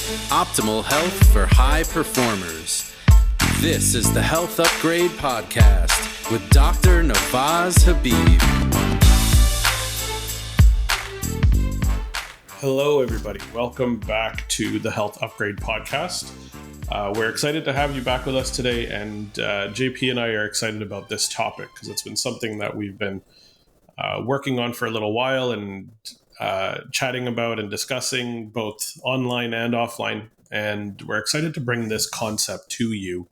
Optimal health for high performers. This is the Health Upgrade Podcast with Dr. Nawaz Habib. Hello, everybody. Welcome back to the Health Upgrade Podcast. We're excited to have you back with us today, and JP and I are excited about this topic because it's been something that we've been working on for a little while and chatting about and discussing both online and offline. And we're excited to bring this concept to you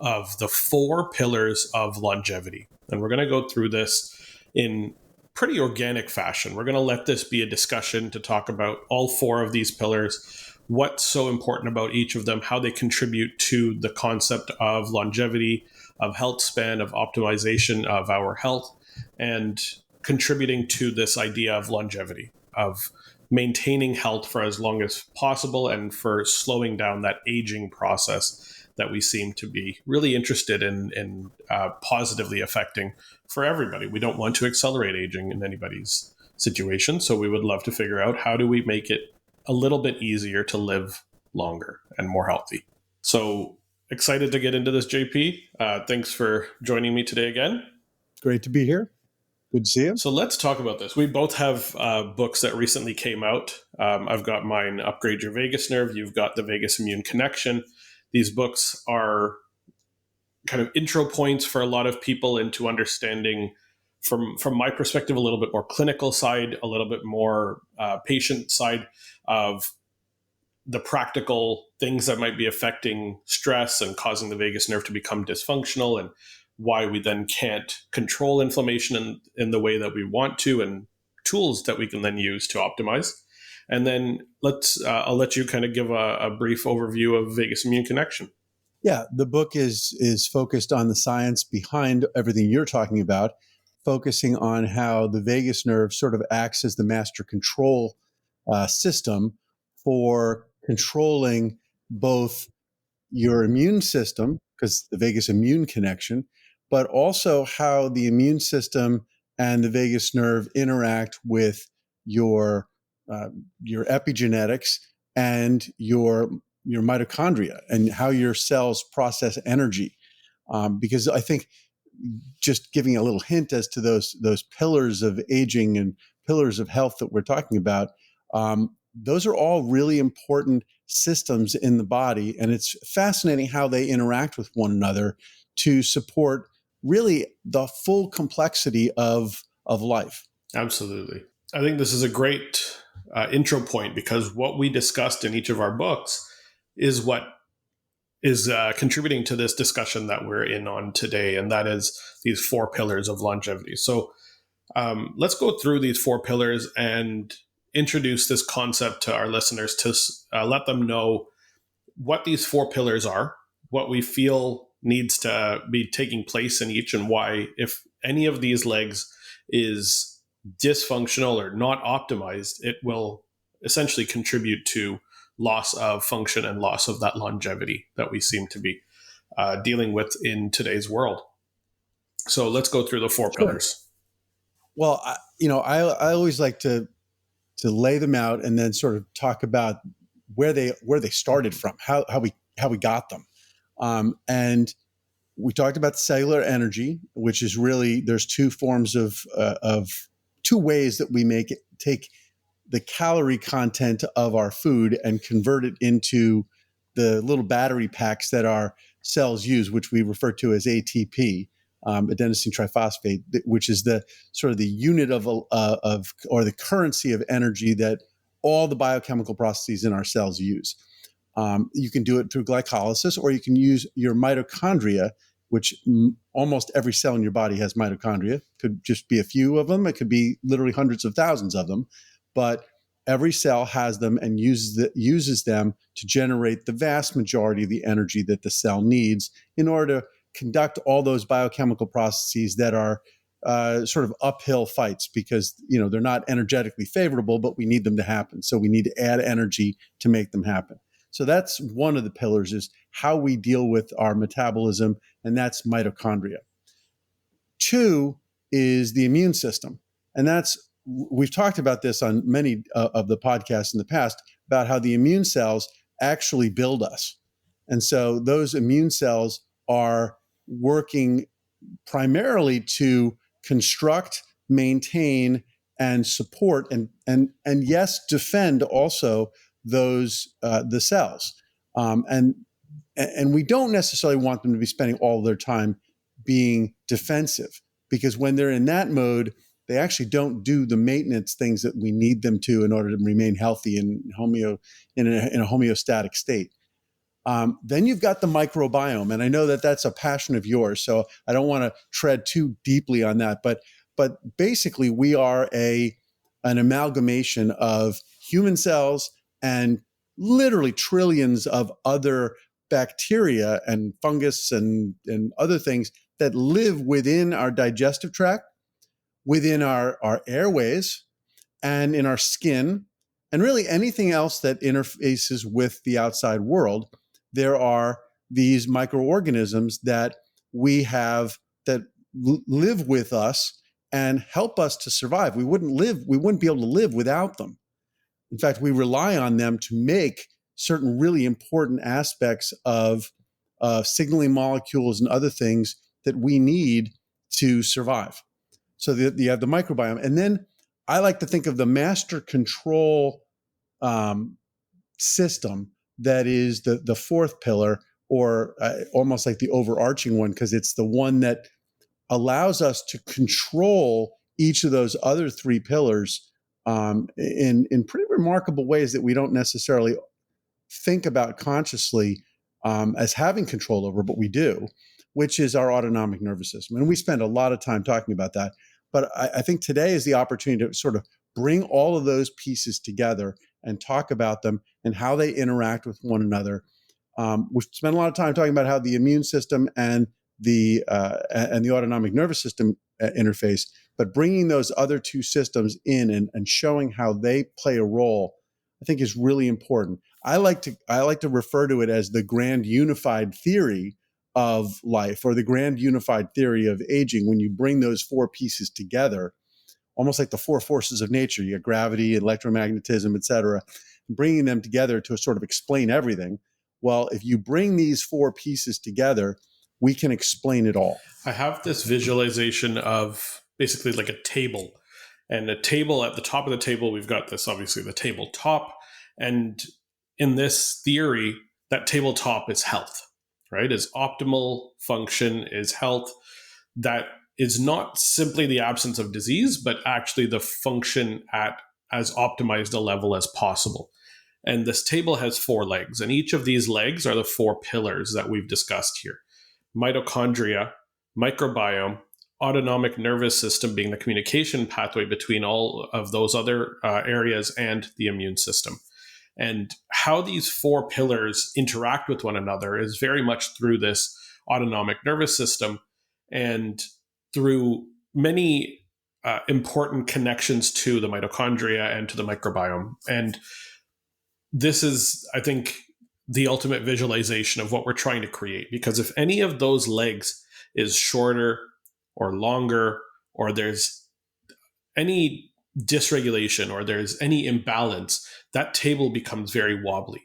of the 4 pillars of longevity. And we're going to go through this in pretty organic fashion. We're going to let this be a discussion to talk about all 4 of these pillars, what's so important about each of them, how they contribute to the concept of longevity, of health span, of optimization of our health, and contributing to this idea of longevity, of maintaining health for as long as possible and for slowing down that aging process that we seem to be really interested in positively affecting for everybody. We don't want to accelerate aging in anybody's situation, so we would love to figure out how do we make it a little bit easier to live longer and more healthy. So excited to get into this, JP. Thanks for joining me today again. Great to be here. Good to see you. So let's talk about this. We both have books that recently came out. I've got mine, Upgrade Your Vagus Nerve. You've got The Vagus Immune Connection. These books are kind of intro points for a lot of people into understanding, from my perspective, a little bit more clinical side, a little bit more patient side of the practical things that might be affecting stress and causing the vagus nerve to become dysfunctional, and why we then can't control inflammation in the way that we want to, and tools that we can then use to optimize. And then I'll let you kind of give a brief overview of Vagus Immune Connection. Yeah, the book is focused on the science behind everything you're talking about, focusing on how the vagus nerve sort of acts as the master control system for controlling both your immune system, because the vagus immune connection, but also how the immune system and the vagus nerve interact with your epigenetics and your mitochondria, and how your cells process energy. Because I think, just giving a little hint as to those pillars of aging and pillars of health that we're talking about, those are all really important systems in the body, and it's fascinating how they interact with one another to support really the full complexity of life. Absolutely. I think this is a great intro point, because what we discussed in each of our books is what is contributing to this discussion that we're in on today, and that is these 4 pillars of longevity. So let's go through these 4 pillars and introduce this concept to our listeners to let them know what these 4 pillars are, what we feel needs to be taking place in each, and why, if any of these legs is dysfunctional or not optimized, it will essentially contribute to loss of function and loss of that longevity that we seem to be dealing with in today's world. So let's go through the 4 pillars. Well, I always like to lay them out and then sort of talk about where they started from, how we got them. And we talked about the cellular energy, which is really, there's 2 forms of 2 ways that we take the calorie content of our food and convert it into the little battery packs that our cells use, which we refer to as ATP, adenosine triphosphate, which is the sort of the unit of or the currency of energy that all the biochemical processes in our cells use. You can do it through glycolysis, or you can use your mitochondria, which almost every cell in your body has mitochondria. Could just be a few of them. It could be literally hundreds of thousands of them. But every cell has them and uses them to generate the vast majority of the energy that the cell needs in order to conduct all those biochemical processes that are sort of uphill fights, because they're not energetically favorable, but we need them to happen. So we need to add energy to make them happen. So that's one of the pillars, is how we deal with our metabolism, and that's mitochondria. 2 is the immune system, and we've talked about this on many of the podcasts in the past, about how the immune cells actually build us. And so those immune cells are working primarily to construct, maintain, and support, and yes, defend also those the cells. And we don't necessarily want them to be spending all of their time being defensive, because when they're in that mode, they actually don't do the maintenance things that we need them to in order to remain healthy and in a homeostatic state. Then you've got the microbiome, and I know that that's a passion of yours, so I don't want to tread too deeply on that. But basically, we are an amalgamation of human cells and literally trillions of other bacteria and fungus and other things that live within our digestive tract, within our airways, and in our skin, and really anything else that interfaces with the outside world. There are these microorganisms that we have that live with us and help us to survive. We wouldn't be able to live without them. In fact, we rely on them to make certain really important aspects of signaling molecules and other things that we need to survive. So you have the microbiome. And then I like to think of the master control system that is the fourth pillar, or almost like the overarching one, because it's the one that allows us to control each of those other three pillars in pretty remarkable ways that we don't necessarily think about consciously as having control over, but we do, which is our autonomic nervous system. And we spend a lot of time talking about that. But I think today is the opportunity to sort of bring all of those pieces together and talk about them and how they interact with one another. We've spent a lot of time talking about how the immune system and the autonomic nervous system interface, but bringing those other two systems in and showing how they play a role, I think, is really important. I like to refer to it as the grand unified theory of life, or the grand unified theory of aging. When you bring those four pieces together, almost like the four forces of nature, you have gravity, electromagnetism, et cetera, bringing them together to sort of explain everything. Well, if you bring these four pieces together, we can explain it all. I have this visualization of basically like a table, and a table, at the top of the table, we've got this, obviously the tabletop. And in this theory, that tabletop is health, right? Is optimal function, is health. That is not simply the absence of disease, but actually the function at as optimized a level as possible. And this table has four legs, and each of these legs are the four pillars that we've discussed here. Mitochondria, microbiome, autonomic nervous system being the communication pathway between all of those other areas, and the immune system. And how these four pillars interact with one another is very much through this autonomic nervous system and through many important connections to the mitochondria and to the microbiome. And this is, I think, the ultimate visualization of what we're trying to create. Because if any of those legs is shorter or longer, or there's any dysregulation or there's any imbalance, that table becomes very wobbly.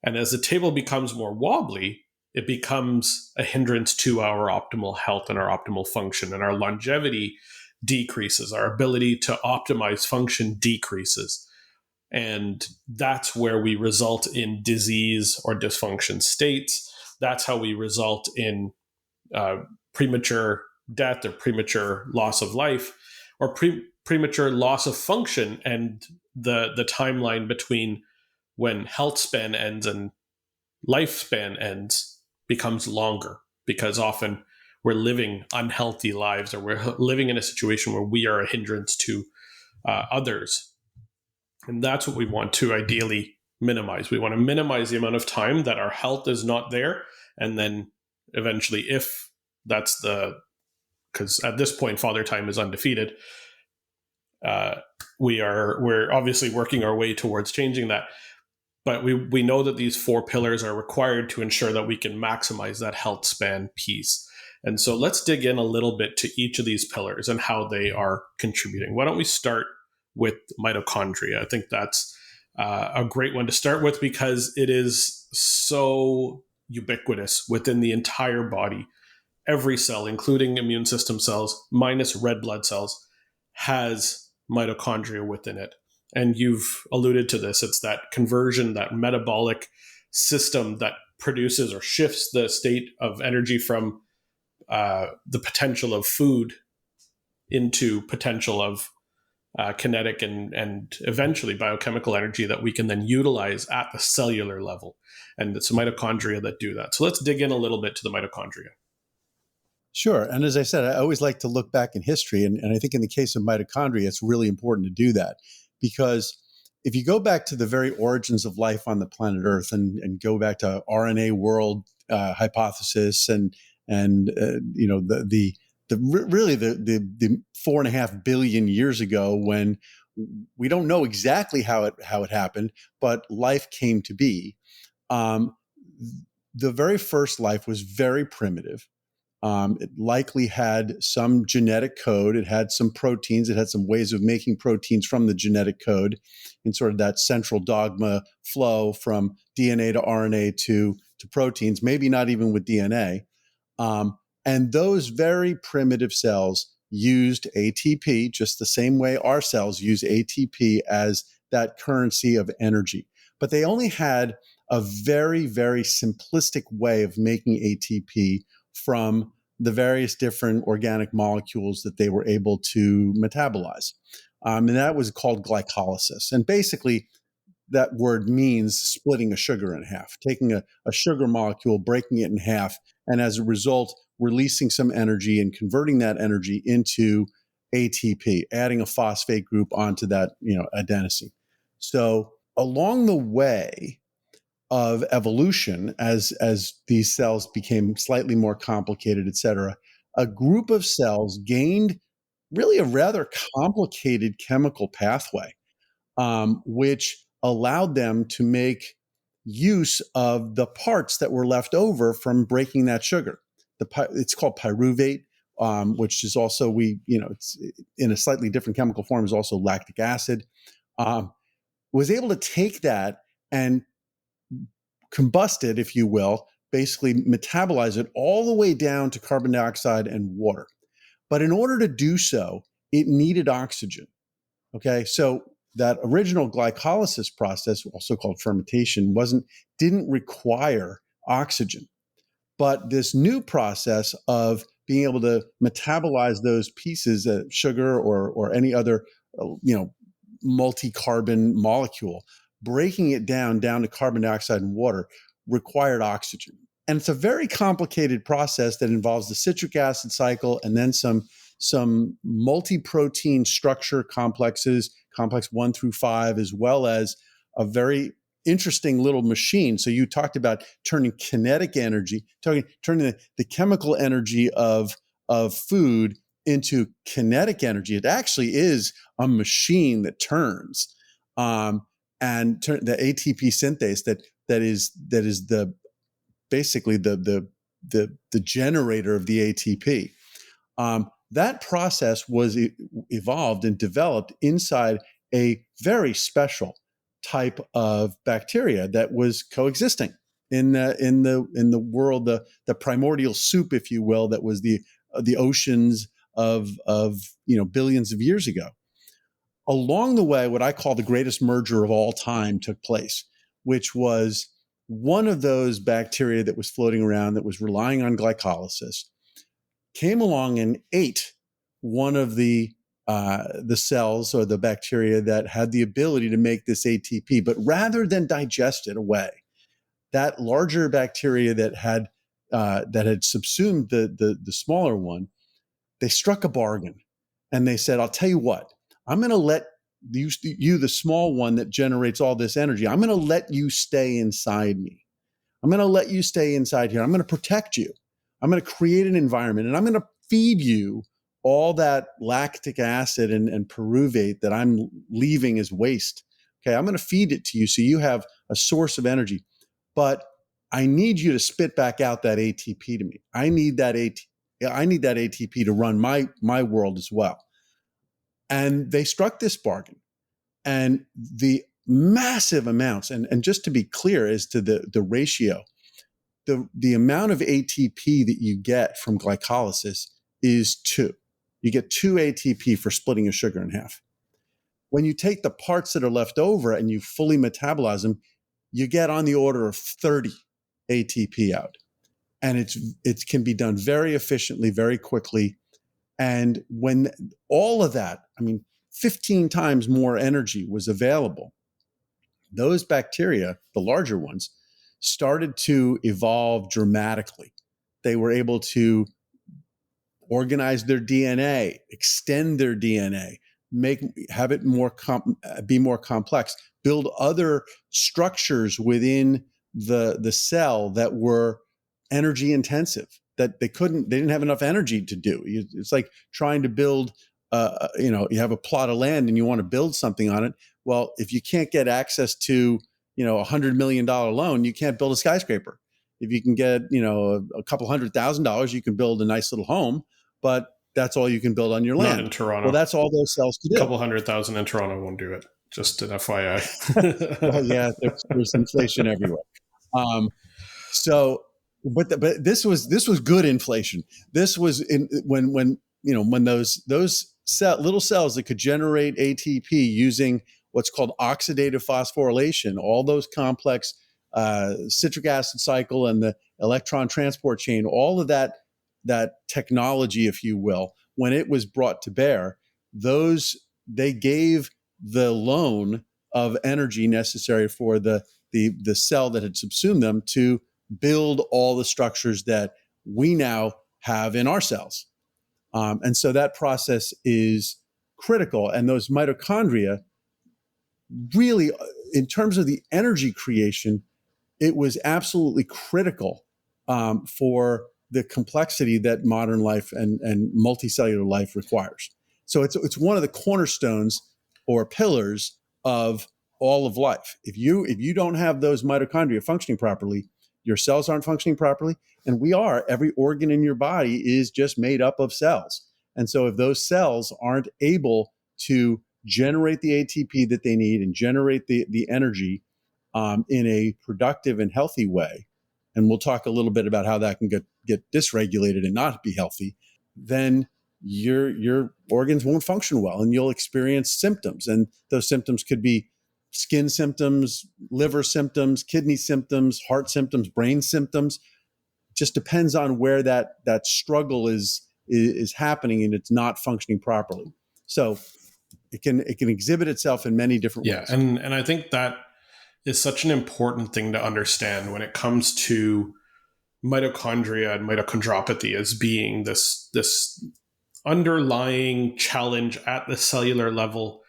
And as the table becomes more wobbly, it becomes a hindrance to our optimal health and our optimal function, and our longevity decreases, our ability to optimize function decreases. And that's where we result in disease or dysfunction states. That's how we result in premature death or premature loss of life, or premature loss of function. And the timeline between when health span ends and lifespan ends becomes longer, because often we're living unhealthy lives, or we're living in a situation where we are a hindrance to others. And that's what we want to ideally minimize. We want to minimize the amount of time that our health is not there. And then eventually, if that's because at this point, Father Time is undefeated, we're obviously working our way towards changing that. But we know that these four pillars are required to ensure that we can maximize that health span piece. And so let's dig in a little bit to each of these pillars and how they are contributing. Why don't we start with mitochondria? I think that's a great one to start with because it is so ubiquitous within the entire body. Every cell, including immune system cells, minus red blood cells, has mitochondria within it. And you've alluded to this. It's that conversion, that metabolic system that produces or shifts the state of energy from the potential of food into potential of kinetic and eventually biochemical energy that we can then utilize at the cellular level. And it's mitochondria that do that. So let's dig in a little bit to the mitochondria. Sure. And as I said, I always like to look back in history. And I think in the case of mitochondria, it's really important to do that because if you go back to the very origins of life on the planet Earth and go back to RNA world hypothesis and the 4.5 billion years ago when we don't know exactly how it happened, but life came to be. The very first life was very primitive. It likely had some genetic code. It had some proteins. It had some ways of making proteins from the genetic code in sort of that central dogma flow from DNA to RNA to proteins, maybe not even with DNA. And those very primitive cells used ATP just the same way our cells use ATP as that currency of energy. But they only had a very, very simplistic way of making ATP from the various different organic molecules that they were able to metabolize. And that was called glycolysis. And basically, that word means splitting a sugar in half, taking a sugar molecule, breaking it in half, and as a result, releasing some energy and converting that energy into ATP, adding a phosphate group onto that, adenosine. So along the way of evolution, as these cells became slightly more complicated, et cetera, a group of cells gained really a rather complicated chemical pathway, which allowed them to make use of the parts that were left over from breaking that sugar. It's called pyruvate, which is also it's in a slightly different chemical form, is also lactic acid. Was able to take that and combust it, if you will, basically metabolize it all the way down to carbon dioxide and water. But in order to do so, it needed oxygen. Okay, so that original glycolysis process, also called fermentation, didn't require oxygen. But this new process of being able to metabolize those pieces of sugar or any other, multi-carbon molecule, breaking it down to carbon dioxide and water required oxygen. And it's a very complicated process that involves the citric acid cycle and then some multi-protein structure complexes, complex 1 through 5, as well as a very interesting little machine. So you talked about turning kinetic energy, turning the chemical energy of food into kinetic energy. It actually is a machine that turns, and the ATP synthase that is basically the generator of the ATP. That process was evolved and developed inside a very special type of bacteria that was coexisting in the world, the primordial soup, if you will, that was the oceans of billions of years ago. Along the way, what I call the greatest merger of all time took place, which was one of those bacteria that was floating around that was relying on glycolysis came along and ate one of the cells or the bacteria that had the ability to make this ATP. But rather than digest it away, that larger bacteria that had subsumed the smaller one, they struck a bargain, and they said, "I'll tell you what, I'm going to let you, the small one that generates all this energy, I'm going to let you stay inside me. I'm going to let you stay inside here. I'm going to protect you. I'm going to create an environment, and I'm going to feed you all that lactic acid and pyruvate that I'm leaving as waste. Okay, I'm going to feed it to you so you have a source of energy. But I need you to spit back out that ATP to me. I need that ATP to run my world as well." And they struck this bargain. And the massive amounts. And just to be clear as to the ratio, the amount of ATP that you get from glycolysis is 2. You get 2 ATP for splitting a sugar in half. When you take the parts that are left over and you fully metabolize them, you get on the order of 30 ATP out. And it can be done very efficiently, very quickly. And when all of that, 15 times more energy was available, those bacteria, the larger ones, started to evolve dramatically. They were able to organize their DNA, extend their DNA, have it be more complex, build other structures within the cell that were energy intensive, that they didn't have enough energy to do. It's like trying to build, you have a plot of land and you want to build something on it. Well, if you can't get access to, $100 million loan, you can't build a skyscraper. If you can get, a couple $100,000, you can build a nice little home, but that's all you can build on your land. Not in Toronto. Well, that's all those cells can do. A couple 100,000 in Toronto won't do it. Just an FYI. Well, yeah, there's inflation everywhere. But this was good inflation. This was when those little cells that could generate ATP using what's called oxidative phosphorylation, all those complex citric acid cycle and the electron transport chain, all of that technology, if you will, when it was brought to bear, they gave the loan of energy necessary for the cell that had subsumed them to build all the structures that we now have in our cells. And so that process is critical. And those mitochondria, really, in terms of the energy creation, it was absolutely critical for the complexity that modern life and multicellular life requires. So it's one of the cornerstones or pillars of all of life. If you don't have those mitochondria functioning properly, your cells aren't functioning properly. And every organ in your body is just made up of cells. And so if those cells aren't able to generate the ATP that they need and generate the energy in a productive and healthy way, and we'll talk a little bit about how that can get dysregulated and not be healthy, then your organs won't function well and you'll experience symptoms. And those symptoms could be skin symptoms, liver symptoms, kidney symptoms, heart symptoms, brain symptoms. Just depends on where that struggle is happening and it's not functioning properly. So it can exhibit itself in many different ways. Yeah, and I think that is such an important thing to understand when it comes to mitochondria and mitochondriopathy as being this underlying challenge at the cellular level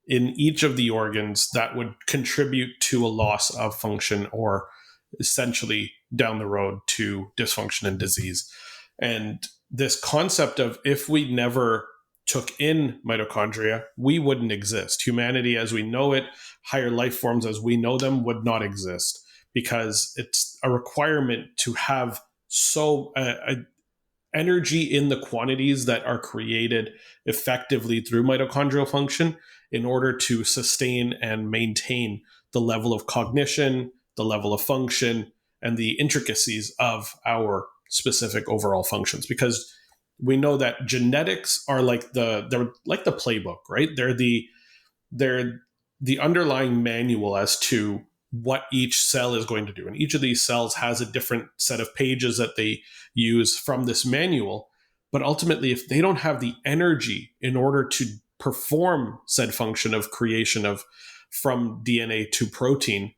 in each of the organs that would contribute to a loss of function or essentially down the road to dysfunction and disease. And this concept of if we never took in mitochondria, we wouldn't exist. Humanity as we know it, higher life forms as we know them would not exist because it's a requirement to have energy in the quantities that are created effectively through mitochondrial function in order to sustain and maintain the level of cognition, the level of function, and the intricacies of our specific overall functions. Because we know that genetics are they're like the playbook, right? They're the underlying manual as to what each cell is going to do. And each of these cells has a different set of pages that they use from this manual. But ultimately, if they don't have the energy in order to perform said function of creation from DNA to protein,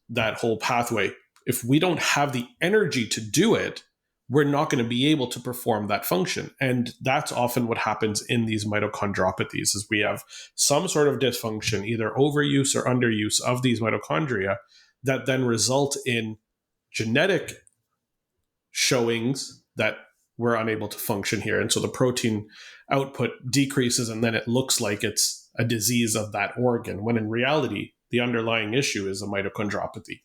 that whole pathway, if we don't have the energy to do it, we're not going to be able to perform that function. And that's often what happens in these mitochondriopathies is we have some sort of dysfunction, either overuse or underuse of these mitochondria that then result in genetic showings that we're unable to function here. And so the protein output decreases and then it looks like it's a disease of that organ, when in reality, the underlying issue is a mitochondriopathy.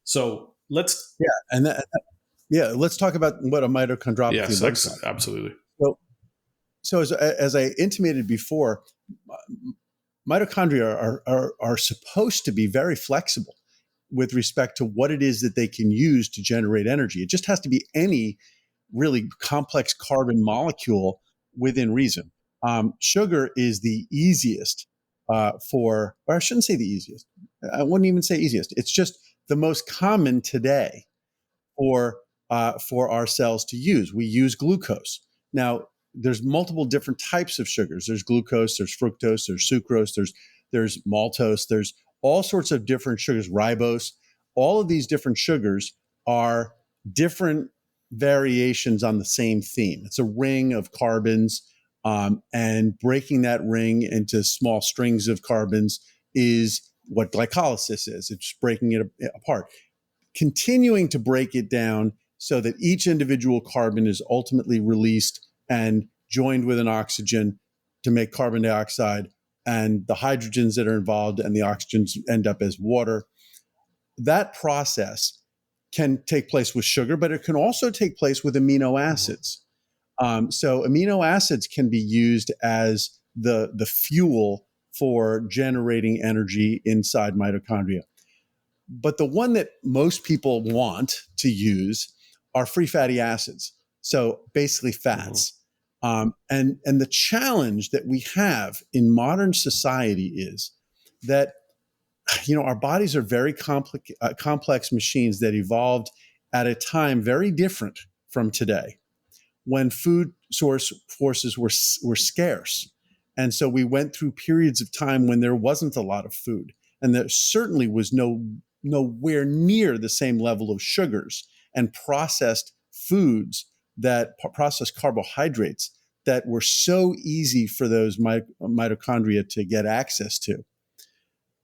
So let's talk about what a mitochondriopathy looks like. Absolutely. So as I intimated before, mitochondria are supposed to be very flexible with respect to what it is that they can use to generate energy. It just has to be any really complex carbon molecule within reason. Sugar is the easiest or I shouldn't say the easiest. I wouldn't even say easiest. It's just the most common today for our cells to use. We use glucose. Now, there's multiple different types of sugars. There's glucose, there's fructose, there's sucrose, there's maltose, there's all sorts of different sugars, ribose. All of these different sugars are different variations on the same theme. It's a ring of carbons, and breaking that ring into small strings of carbons is what glycolysis is. It's breaking it apart, continuing to break it down so that each individual carbon is ultimately released and joined with an oxygen to make carbon dioxide, and the hydrogens that are involved and the oxygens end up as water. That process can take place with sugar, but it can also take place with amino acids. So amino acids can be used as the fuel for generating energy inside mitochondria. But the one that most people want to use are free fatty acids. So basically fats. And the challenge that we have in modern society is that, our bodies are very complex machines that evolved at a time very different from today, when food sources were scarce. And so we went through periods of time when there wasn't a lot of food. And there certainly was nowhere near the same level of sugars and processed foods, processed carbohydrates that were so easy for those mitochondria to get access to.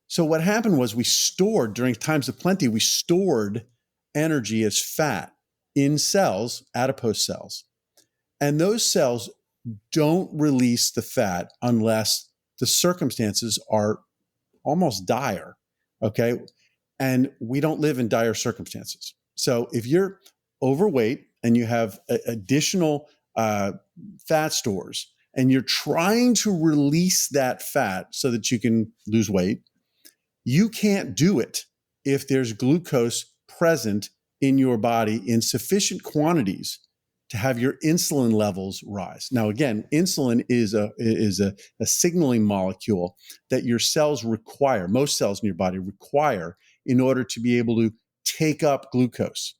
So what happened was during times of plenty, we stored energy as fat in cells, adipose cells. And those cells don't release the fat unless the circumstances are almost dire, okay? And we don't live in dire circumstances. So if you're overweight and you have additional fat stores and you're trying to release that fat so that you can lose weight, you can't do it if there's glucose present in your body in sufficient quantities to have your insulin levels rise. Now, again, insulin is a signaling molecule that your cells require, most cells in your body require, in order to be able to take up glucose.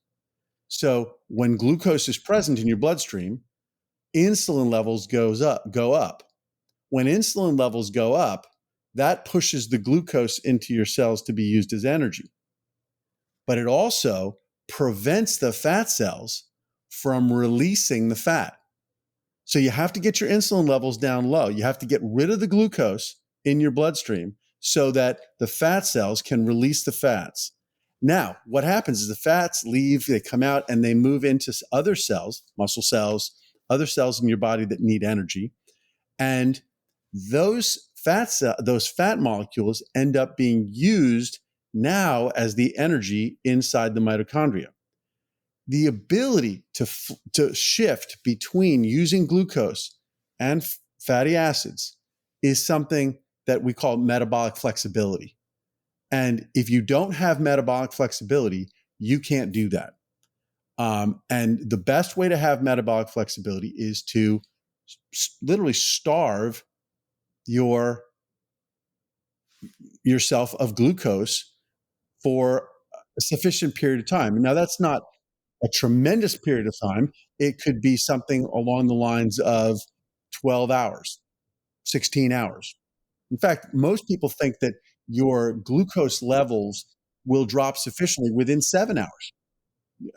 So when glucose is present in your bloodstream, insulin levels go up. When insulin levels go up, that pushes the glucose into your cells to be used as energy. But it also prevents the fat cells from releasing the fat. So you have to get your insulin levels down low. You have to get rid of the glucose in your bloodstream so that the fat cells can release the fats. Now, what happens is the fats leave, they come out, and they move into other cells, muscle cells, other cells in your body that need energy. And those fat molecules end up being used now as the energy inside the mitochondria. The ability to shift between using glucose and fatty acids is something that we call metabolic flexibility. And if you don't have metabolic flexibility, you can't do that. And the best way to have metabolic flexibility is to literally starve yourself of glucose for a sufficient period of time. Now, that's not a tremendous period of time. It could be something along the lines of 12 hours, 16 hours. In fact, most people think that your glucose levels will drop sufficiently within 7 hours.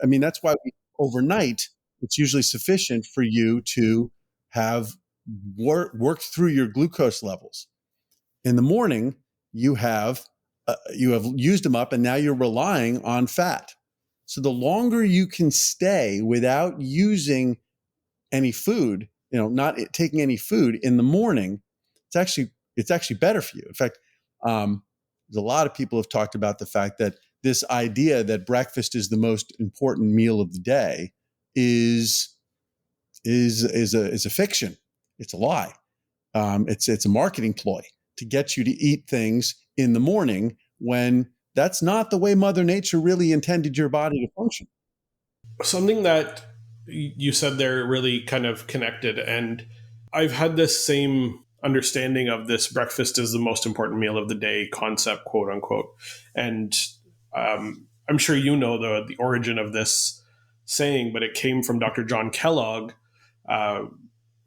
I mean, that's why overnight, it's usually sufficient for you to have worked through your glucose levels. In the morning, you have used them up, and now you're relying on fat. So the longer you can stay without using any food, not taking any food in the morning, it's actually better for you. In fact, there's a lot of people have talked about the fact that this idea that breakfast is the most important meal of the day is a fiction. It's a lie. It's a marketing ploy to get you to eat things in the morning when that's not the way Mother Nature really intended your body to function. Something that you said there really kind of connected, and I've had this same understanding of this breakfast is the most important meal of the day concept, quote unquote. And I'm sure you know the origin of this saying, but it came from Dr. John Kellogg,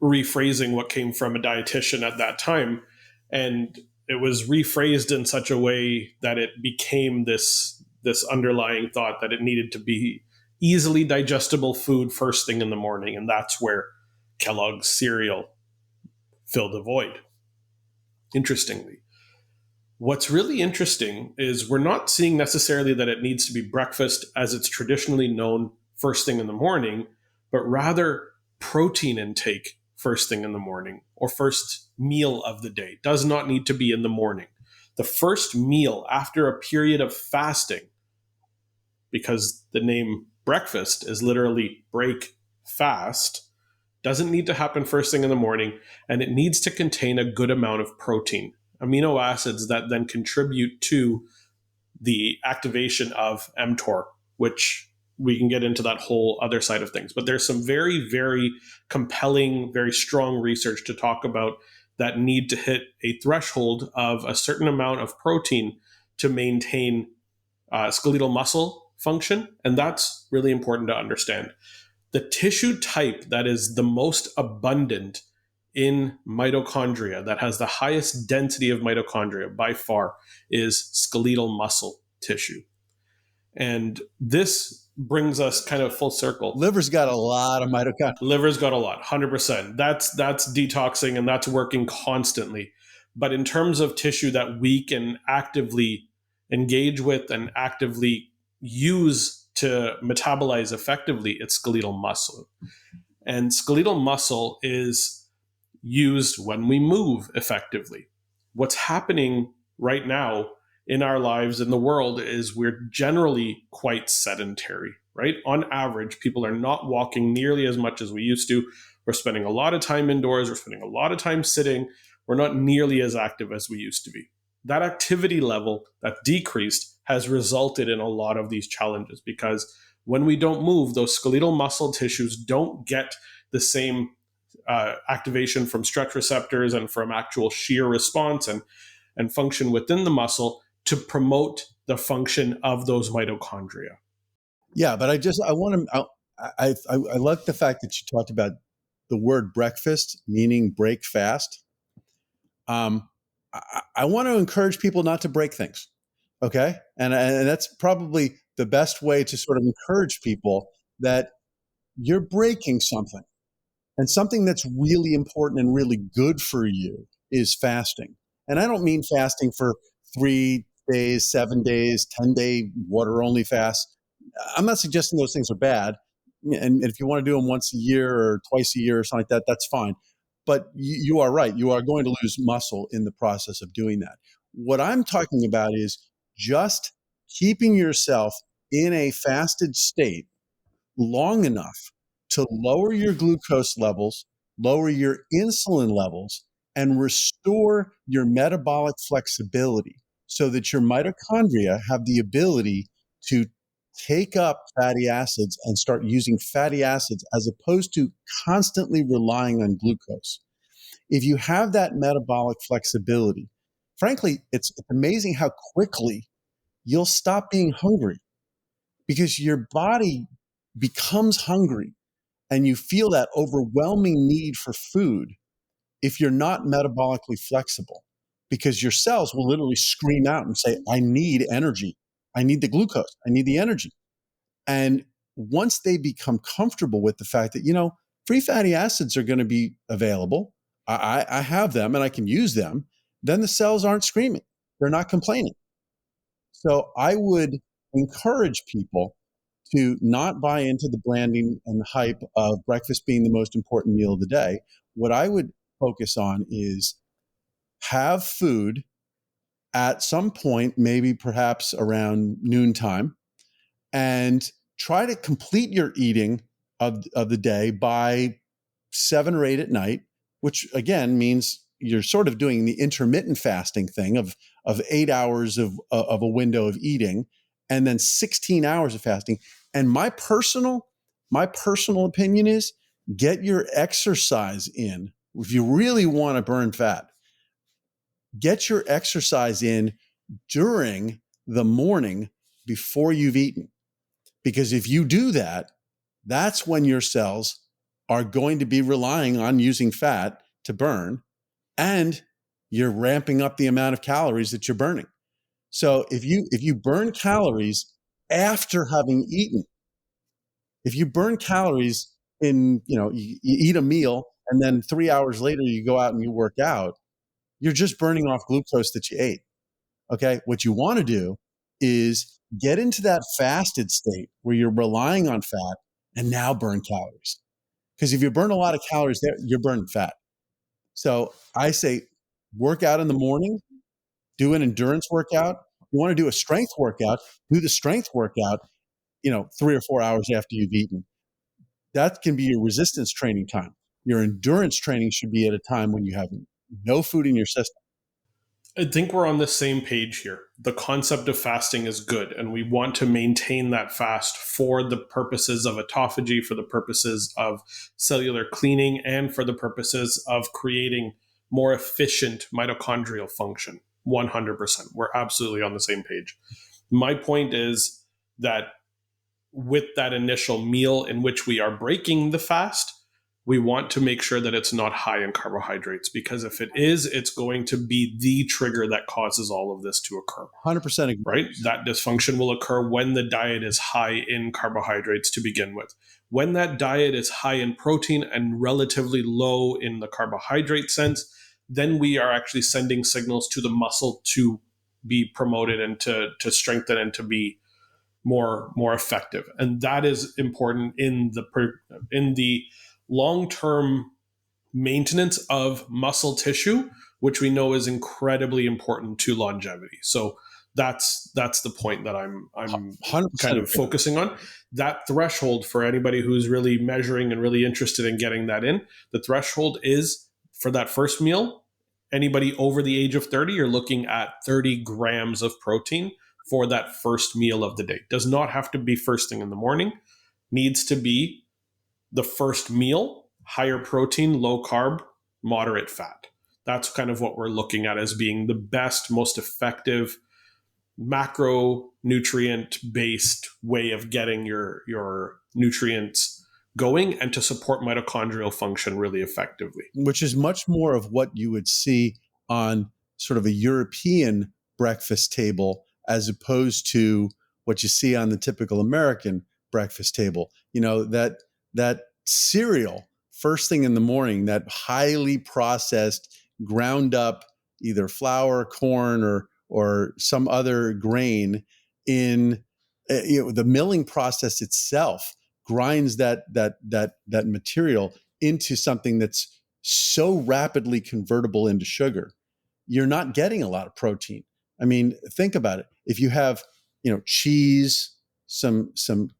rephrasing what came from a dietitian at that time. And it was rephrased in such a way that it became this underlying thought that it needed to be easily digestible food first thing in the morning. And that's where Kellogg's cereal filled the void. Interestingly, what's really interesting is we're not seeing necessarily that it needs to be breakfast as it's traditionally known first thing in the morning, but rather protein intake first thing in the morning or first meal of the day. Does not need to be in the morning. The first meal after a period of fasting, because the name breakfast is literally break fast, doesn't need to happen first thing in the morning, and it needs to contain a good amount of protein, amino acids that then contribute to the activation of mTOR, which we can get into that whole other side of things. But there's some very, very compelling, very strong research to talk about that need to hit a threshold of a certain amount of protein to maintain skeletal muscle function. And that's really important to understand. The tissue type that is the most abundant in mitochondria, that has the highest density of mitochondria by far, is skeletal muscle tissue. And this brings us kind of full circle. Liver's got a lot of mitochondria. Liver's got a lot, 100%. That's detoxing and that's working constantly. But in terms of tissue that we can actively engage with and actively use to metabolize effectively, it's skeletal muscle. And skeletal muscle is used when we move effectively. What's happening right now in our lives in the world is we're generally quite sedentary, right? On average, people are not walking nearly as much as we used to. We're spending a lot of time indoors. We're spending a lot of time sitting. We're not nearly as active as we used to be. That activity level that decreased has resulted in a lot of these challenges, because when we don't move, those skeletal muscle tissues don't get the same activation from stretch receptors and from actual shear response and function within the muscle to promote the function of those mitochondria. Yeah, but I like the fact that you talked about the word breakfast, meaning break fast. I want to encourage people not to break things. Okay. And that's probably the best way to sort of encourage people that you're breaking something. And something that's really important and really good for you is fasting. And I don't mean fasting for 3 days, 7 days, 10-day water only fast. I'm not suggesting those things are bad. And if you want to do them once a year or twice a year or something like that, that's fine. But you are right. You are going to lose muscle in the process of doing that. What I'm talking about is just keeping yourself in a fasted state long enough to lower your glucose levels, lower your insulin levels, and restore your metabolic flexibility so that your mitochondria have the ability to take up fatty acids and start using fatty acids as opposed to constantly relying on glucose. If you have that metabolic flexibility, frankly, it's amazing how quickly you'll stop being hungry, because your body becomes hungry and you feel that overwhelming need for food if you're not metabolically flexible, because your cells will literally scream out and say, I need energy. I need the glucose. I need the energy. And once they become comfortable with the fact that, free fatty acids are going to be available, I have them and I can use them, then the cells aren't screaming. They're not complaining. So I would encourage people to not buy into the branding and the hype of breakfast being the most important meal of the day. What I would focus on is have food at some point, maybe perhaps around noontime, and try to complete your eating of the day by 7 or 8 at night, which again means you're sort of doing the intermittent fasting thing of 8 hours of a window of eating, and then 16 hours of fasting. And my personal opinion is, get your exercise in. If you really want to burn fat, get your exercise in during the morning before you've eaten. Because if you do that, that's when your cells are going to be relying on using fat to burn, and you're ramping up the amount of calories that you're burning. So if you burn calories after having eaten, if you burn calories you eat a meal and then 3 hours later you go out and you work out, you're just burning off glucose that you ate. Okay. What you want to do is get into that fasted state where you're relying on fat and now burn calories. Because if you burn a lot of calories there, you're burning fat. So I say, work out in the morning, do an endurance workout. You want to do a strength workout, do the strength workout, 3 or 4 hours after you've eaten. That can be your resistance training time. Your endurance training should be at a time when you have no food in your system. I think we're on the same page here. The concept of fasting is good, and we want to maintain that fast for the purposes of autophagy, for the purposes of cellular cleaning, and for the purposes of creating more efficient mitochondrial function. 100%. We're absolutely on the same page. My point is that with that initial meal in which we are breaking the fast, we want to make sure that it's not high in carbohydrates, because if it is, it's going to be the trigger that causes all of this to occur. 100% agree. Right? That dysfunction will occur when the diet is high in carbohydrates to begin with. When that diet is high in protein and relatively low in the carbohydrate sense, then we are actually sending signals to the muscle to be promoted and to strengthen and to be more effective. And that is important in the long-term maintenance of muscle tissue, which we know is incredibly important to longevity. So that's the point that I'm kind of focusing on. That threshold, for anybody who's really measuring and really interested in getting that in, the threshold is, for that first meal, anybody over the age of 30, you're looking at 30 grams of protein for that first meal of the day. Does not have to be first thing in the morning. Needs to be the first meal, higher protein, low carb, moderate fat. That's kind of what we're looking at as being the best, most effective macronutrient-based way of getting your nutrients going and to support mitochondrial function really effectively. Which is much more of what you would see on sort of a European breakfast table as opposed to what you see on the typical American breakfast table. That cereal first thing in the morning, that highly processed, ground up, either flour, corn, or some other grain in the milling process itself grinds that material into something that's so rapidly convertible into sugar. You're not getting a lot of protein. I mean, think about it. If you have, cheese, some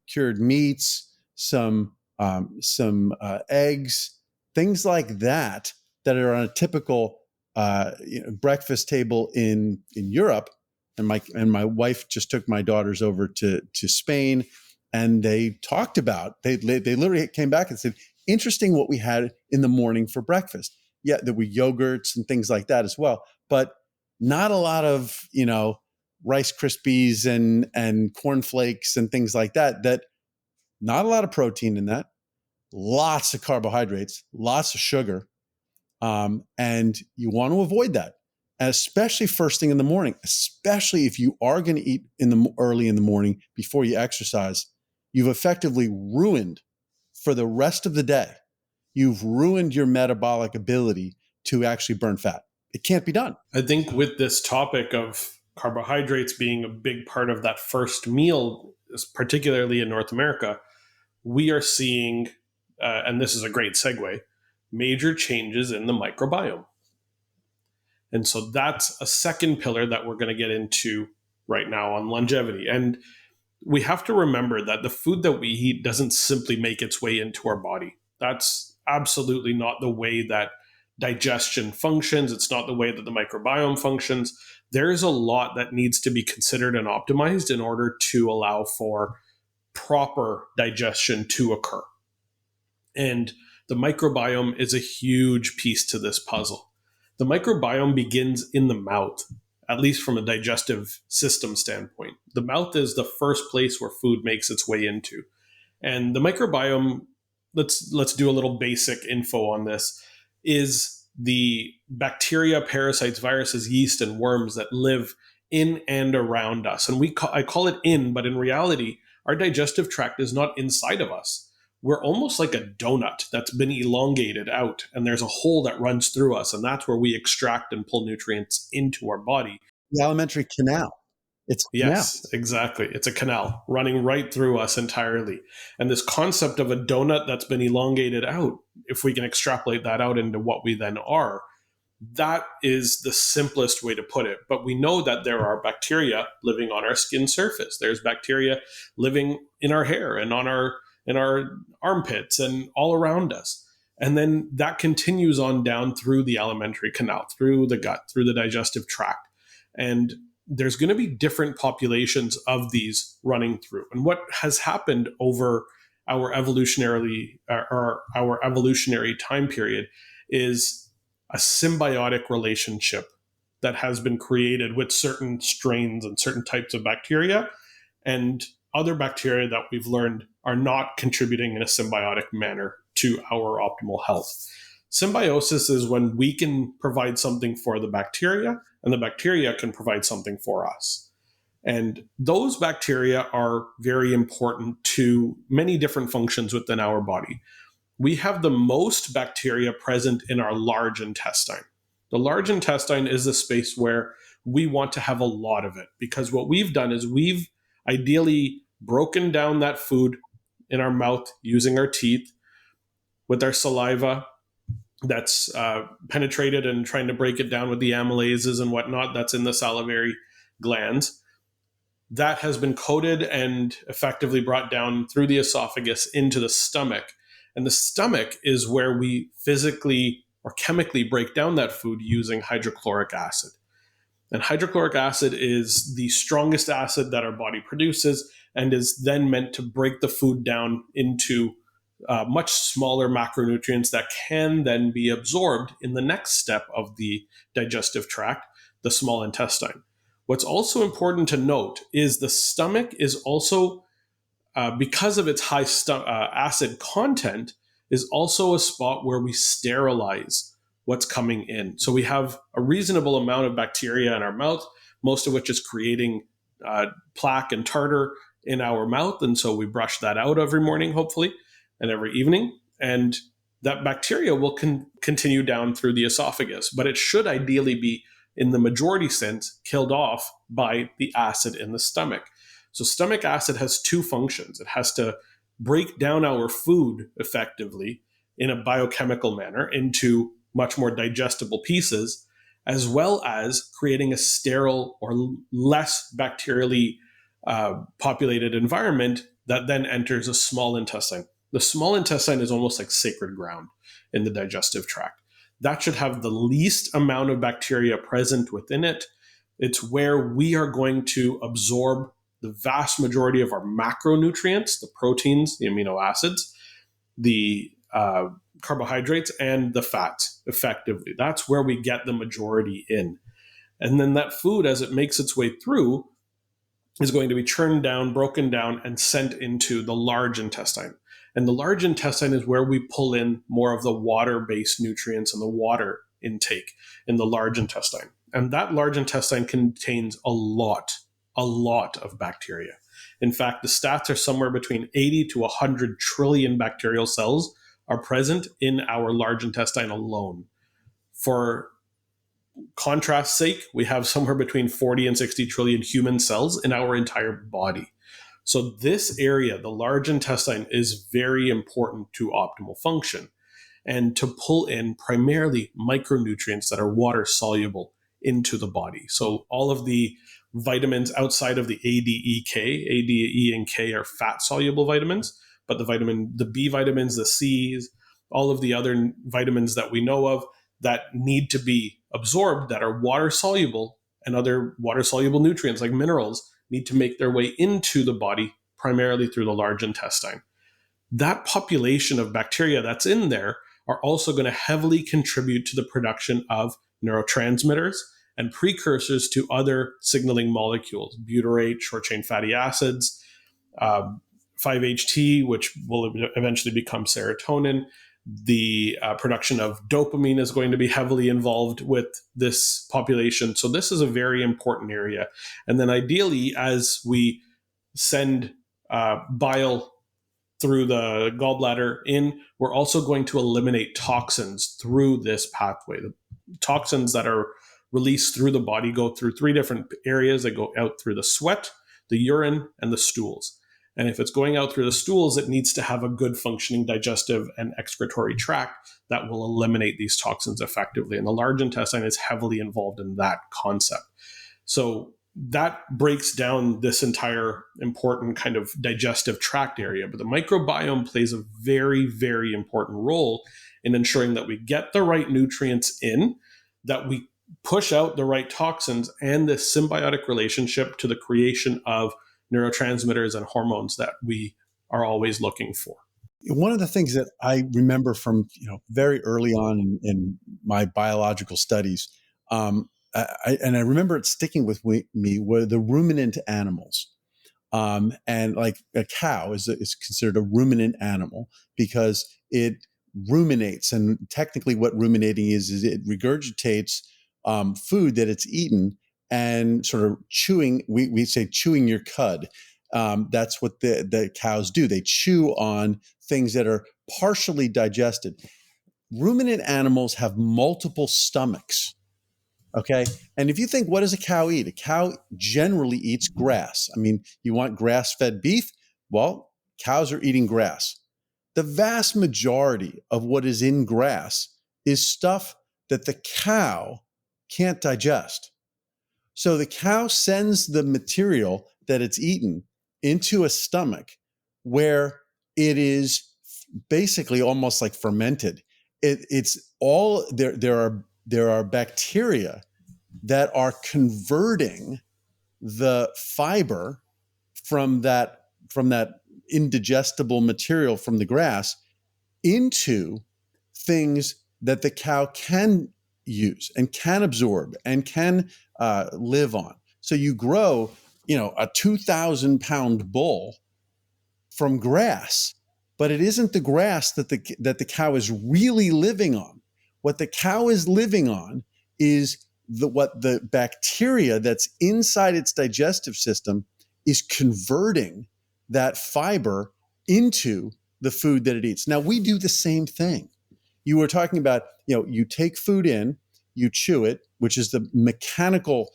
cured meats, some eggs, things like that are on a typical breakfast table in Europe. And my wife just took my daughters over to Spain, and they talked about, they literally came back and said, interesting what we had in the morning for breakfast. Yeah, there were yogurts and things like that as well, but not a lot of, Rice Krispies and cornflakes and things like that. That not a lot of protein in that, lots of carbohydrates, lots of sugar, and you want to avoid that, and especially first thing in the morning. Especially if you are going to eat early in the morning before you exercise, you've effectively ruined for the rest of the day. You've ruined your metabolic ability to actually burn fat. It can't be done. I think with this topic of carbohydrates being a big part of that first meal, particularly in North America, we are seeing, and this is a great segue, major changes in the microbiome. And so that's a second pillar that we're going to get into right now on longevity. And we have to remember that the food that we eat doesn't simply make its way into our body. That's absolutely not the way that digestion functions. It's not the way that the microbiome functions. There is a lot that needs to be considered and optimized in order to allow for proper digestion to occur. And the microbiome is a huge piece to this puzzle. The microbiome begins in the mouth, at least from a digestive system standpoint. The mouth is the first place where food makes its way into. And the microbiome, let's do a little basic info on this, is the bacteria, parasites, viruses, yeast, and worms that live in and around us. And I call it in, but in reality, our digestive tract is not inside of us. We're almost like a donut that's been elongated out, and there's a hole that runs through us, and that's where we extract and pull nutrients into our body. The alimentary canal. It's a Yes, canal. exactly. It's a canal running right through us entirely. And this concept of a donut that's been elongated out, if we can extrapolate that out into what we then are, that is the simplest way to put it. But we know that there are bacteria living on our skin surface. There's bacteria living in our hair and in our armpits and all around us. And then that continues on down through the alimentary canal, through the gut, through the digestive tract. And there's going to be different populations of these running through. And what has happened over our evolutionary time period is a symbiotic relationship that has been created with certain strains and certain types of bacteria, and other bacteria that we've learned are not contributing in a symbiotic manner to our optimal health. Symbiosis is when we can provide something for the bacteria and the bacteria can provide something for us. And those bacteria are very important to many different functions within our body. We have the most bacteria present in our large intestine. The large intestine is the space where we want to have a lot of it, because what we've done is we've ideally broken down that food in our mouth using our teeth with our saliva that's penetrated and trying to break it down with the amylases and whatnot that's in the salivary glands. That has been coated and effectively brought down through the esophagus into the stomach. And the stomach is where we physically or chemically break down that food using hydrochloric acid. And hydrochloric acid is the strongest acid that our body produces and is then meant to break the food down into much smaller macronutrients that can then be absorbed in the next step of the digestive tract, the small intestine. What's also important to note is the stomach is also, because of its high acid content, is also a spot where we sterilize what's coming in. So we have a reasonable amount of bacteria in our mouth, most of which is creating plaque and tartar in our mouth. And so we brush that out every morning, hopefully, and every evening. And that bacteria will continue down through the esophagus, but it should ideally be, in the majority sense, killed off by the acid in the stomach. So stomach acid has two functions. It has to break down our food effectively in a biochemical manner into much more digestible pieces, as well as creating a sterile or less bacterially populated environment that then enters a small intestine. The small intestine is almost like sacred ground in the digestive tract. That should have the least amount of bacteria present within it. It's where we are going to absorb the vast majority of our macronutrients, the proteins, the amino acids, the carbohydrates, and the fats effectively. That's where we get the majority in. And then that food, as it makes its way through, is going to be churned down, broken down, and sent into the large intestine. And the large intestine is where we pull in more of the water-based nutrients and the water intake in the large intestine. And that large intestine contains a lot of bacteria. In fact, the stats are somewhere between 80 to 100 trillion bacterial cells are present in our large intestine alone. For contrast's sake, we have somewhere between 40 and 60 trillion human cells in our entire body. So this area, the large intestine, is very important to optimal function and to pull in primarily micronutrients that are water soluble into the body. So all of the vitamins outside of the A, D, E, K, A, D, E, and K are fat soluble vitamins, but the B vitamins, the C's, all of the other vitamins that we know of, that need to be absorbed that are water soluble, and other water soluble nutrients like minerals need to make their way into the body primarily through the large intestine. That population of bacteria that's in there are also going to heavily contribute to the production of neurotransmitters and precursors to other signaling molecules, butyrate, short chain fatty acids, 5-HT, which will eventually become serotonin. The production of dopamine is going to be heavily involved with this population. So this is a very important area. And then ideally, as we send bile through the gallbladder in, we're also going to eliminate toxins through this pathway. The toxins that are released through the body go through three different areas. They go out through the sweat, the urine, and the stools. And if it's going out through the stools, it needs to have a good functioning digestive and excretory tract that will eliminate these toxins effectively. And the large intestine is heavily involved in that concept. So that breaks down this entire important kind of digestive tract area. But the microbiome plays a very, very important role in ensuring that we get the right nutrients in, that we push out the right toxins, and this symbiotic relationship to the creation of neurotransmitters and hormones that we are always looking for. One of the things that I remember from very early on in my biological studies, I remember it sticking with me, were the ruminant animals. And like a cow is considered a ruminant animal because it ruminates. And technically what ruminating is it regurgitates food that it's eaten and sort of chewing. We say chewing your cud. That's what the cows do. They chew on things that are partially digested. Ruminant animals have multiple stomachs. Okay. And if you think, what does a cow eat? A cow generally eats grass. I mean, you want grass-fed beef? Well, cows are eating grass. The vast majority of what is in grass is stuff that the cow can't digest. So the cow sends the material that it's eaten into a stomach where it is basically almost like fermented. It's all there. There are bacteria that are converting the fiber from that indigestible material from the grass into things that the cow can use and can absorb and can live on. So you grow, a 2,000-pound bull from grass, but it isn't the grass that the cow is really living on. What the cow is living on is what the bacteria that's inside its digestive system is converting that fiber into the food that it eats. Now, we do the same thing. You were talking about, you take food in, you chew it, which is the mechanical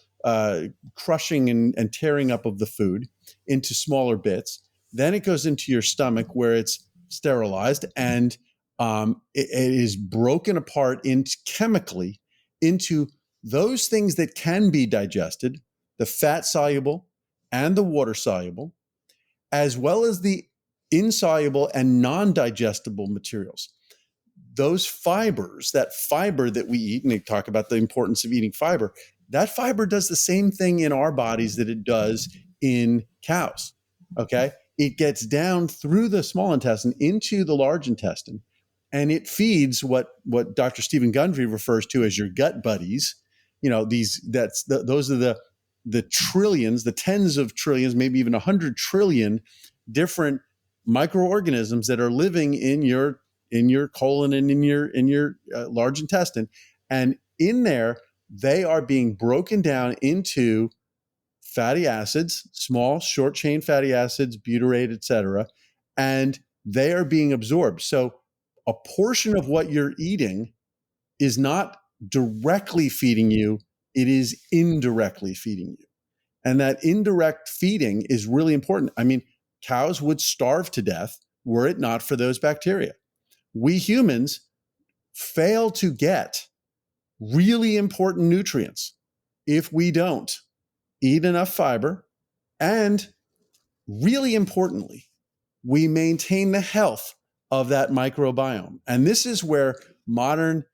crushing and tearing up of the food into smaller bits. Then it goes into your stomach where it's sterilized and it is broken apart chemically into those things that can be digested, the fat soluble and the water soluble, as well as the insoluble and non-digestible materials. Those fibers, that fiber that we eat, and they talk about the importance of eating fiber, that fiber does the same thing in our bodies that it does in cows, okay? It gets down through the small intestine into the large intestine, and it feeds what Dr. Stephen Gundry refers to as your gut buddies. Those are the trillions, the tens of trillions, maybe even 100 trillion different microorganisms that are living in your colon and in your large intestine, and in there they are being broken down into fatty acids, small short chain fatty acids, butyrate, etc., and they are being absorbed. So a portion of what you're eating is not directly feeding you, it is indirectly feeding you. And that indirect feeding is really important. I mean, cows would starve to death were it not for those bacteria. We humans fail to get really important nutrients if we don't eat enough fiber, and really importantly, we maintain the health of that microbiome. And this is where modern,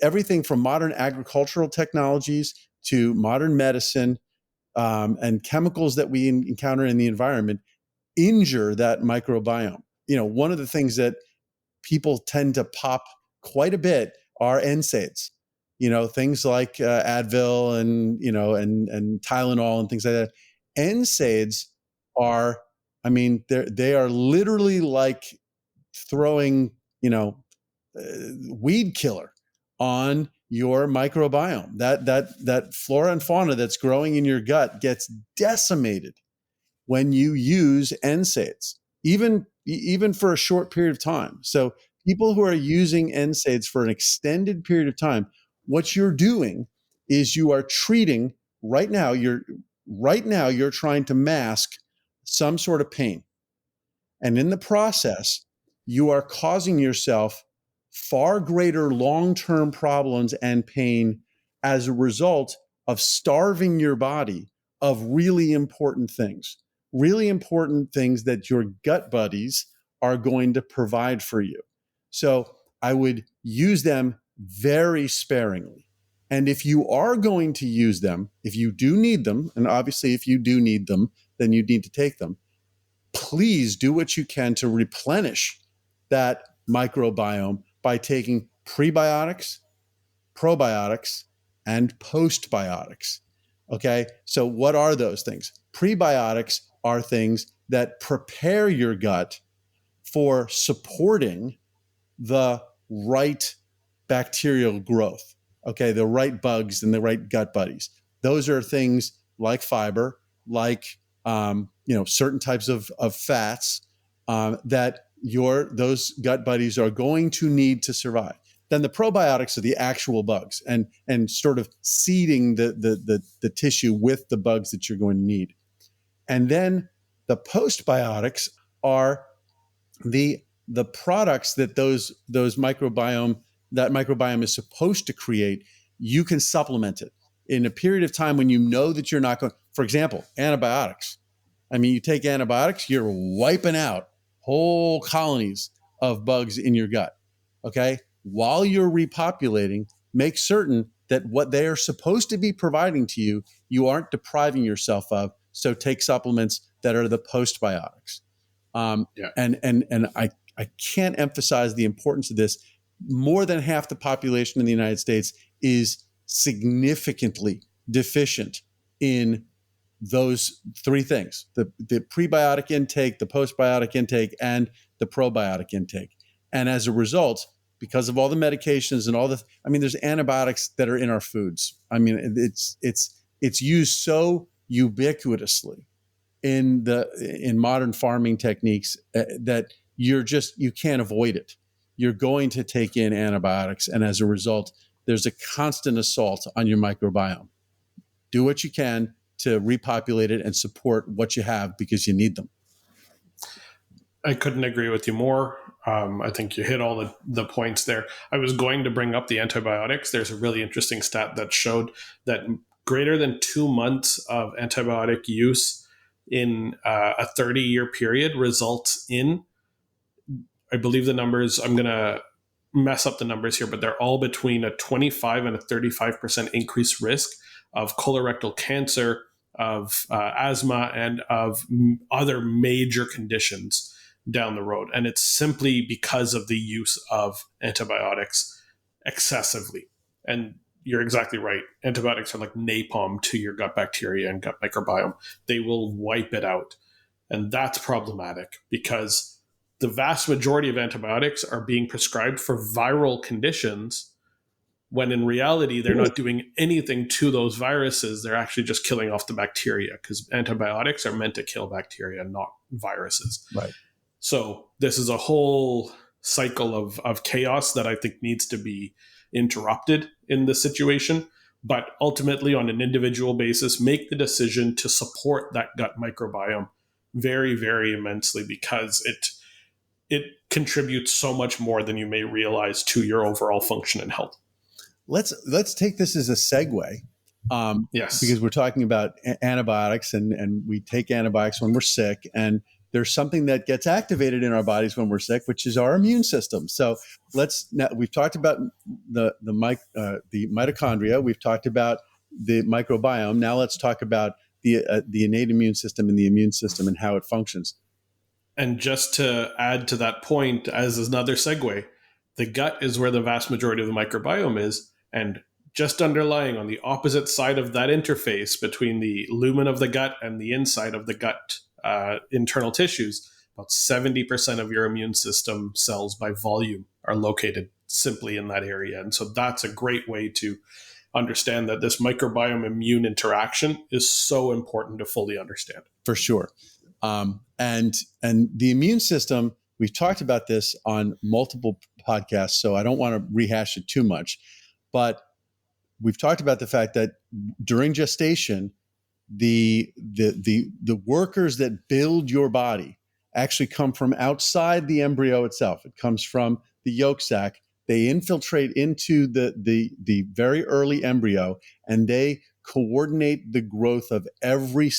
everything from modern agricultural technologies to modern medicine and chemicals that we encounter in the environment injure that microbiome. One of the things that people tend to pop quite a bit are NSAIDs. Things like Advil and Tylenol and things like that. NSAIDs are, they are literally like throwing, weed killer on your microbiome. That flora and fauna that's growing in your gut gets decimated when you use NSAIDs, even for a short period of time. So people who are using NSAIDs for an extended period of time, what you're doing is you are treating right now you're trying to mask some sort of pain. And in the process, you are causing yourself far greater long-term problems and pain as a result of starving your body of really important things that your gut buddies are going to provide for you. So I would use them very sparingly. And if you are going to use them, if you do need them, and obviously if you do need them, then you need to take them, please do what you can to replenish that microbiome by taking prebiotics, probiotics, and postbiotics. Okay, so what are those things? Prebiotics are things that prepare your gut for supporting the right bacterial growth, okay, the right bugs and the right gut buddies. Those are things like fiber, like certain types of fats that those gut buddies are going to need to survive. Then the probiotics are the actual bugs and sort of seeding the tissue with the bugs that you're going to need. And then the postbiotics are the products that that microbiome is supposed to create. You can supplement it in a period of time when you know that you're not going. For example, antibiotics. You take antibiotics, you're wiping out whole colonies of bugs in your gut. Okay, while you're repopulating, make certain that what they are supposed to be providing to you, you aren't depriving yourself of. So take supplements that are the postbiotics. And I can't emphasize the importance of this. More than half the population in the United States is significantly deficient in those three things: the prebiotic intake, the postbiotic intake, and the probiotic intake. And as a result, because of all the medications and all there's antibiotics that are in our foods. It's used so ubiquitously in modern farming techniques that you can't avoid it. You're going to take in antibiotics, and as a result, there's a constant assault on your microbiome. Do what you can to repopulate it and support what you have because you need them. I couldn't agree with you more. I think you hit all the points there. I was going to bring up the antibiotics. There's a really interesting stat that showed that greater than 2 months of antibiotic use in a 30-year period results in, I believe the numbers, I'm going to mess up the numbers here, but they're all between a 25 and a 35% increased risk of colorectal cancer, of asthma, and of other major conditions down the road. And it's simply because of the use of antibiotics excessively. And you're exactly right. Antibiotics are like napalm to your gut bacteria and gut microbiome. They will wipe it out. And that's problematic because the vast majority of antibiotics are being prescribed for viral conditions when in reality, they're not doing anything to those viruses. They're actually just killing off the bacteria because antibiotics are meant to kill bacteria, not viruses. Right. So this is a whole cycle of chaos that I think needs to be interrupted in this situation. But ultimately, on an individual basis, make the decision to support that gut microbiome very, very immensely because it contributes so much more than you may realize to your overall function and health. Let's take this as a segue. Yes. Because we're talking about antibiotics and we take antibiotics when we're sick. And there's something that gets activated in our bodies when we're sick, which is our immune system. So we've talked about the mitochondria. We've talked about the microbiome. Now let's talk about the innate immune system and the immune system and how it functions. And just to add to that point, as another segue, the gut is where the vast majority of the microbiome is. And just underlying on the opposite side of that interface between the lumen of the gut and the inside of the gut internal tissues, about 70% of your immune system cells by volume are located simply in that area. And so that's a great way to understand that this microbiome immune interaction is so important to fully understand. For sure. And the immune system, we've talked about this on multiple podcasts, so I don't want to rehash it too much, but we've talked about the fact that during gestation, the workers that build your body actually come from outside the embryo itself. It comes from the yolk sac. They infiltrate into the very early embryo, and they coordinate the growth of every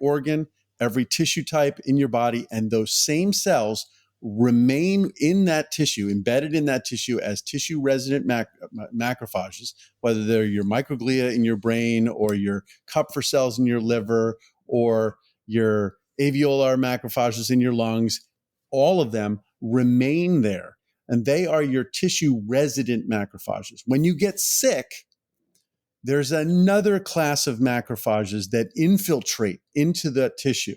organ, every tissue type in your body, and those same cells remain in that tissue, embedded in that tissue as tissue resident macrophages, whether they're your microglia in your brain or your Kupffer cells in your liver or your alveolar macrophages in your lungs. All of them remain there, and they are your tissue resident macrophages. When you get sick, there's another class of macrophages that infiltrate into the tissue.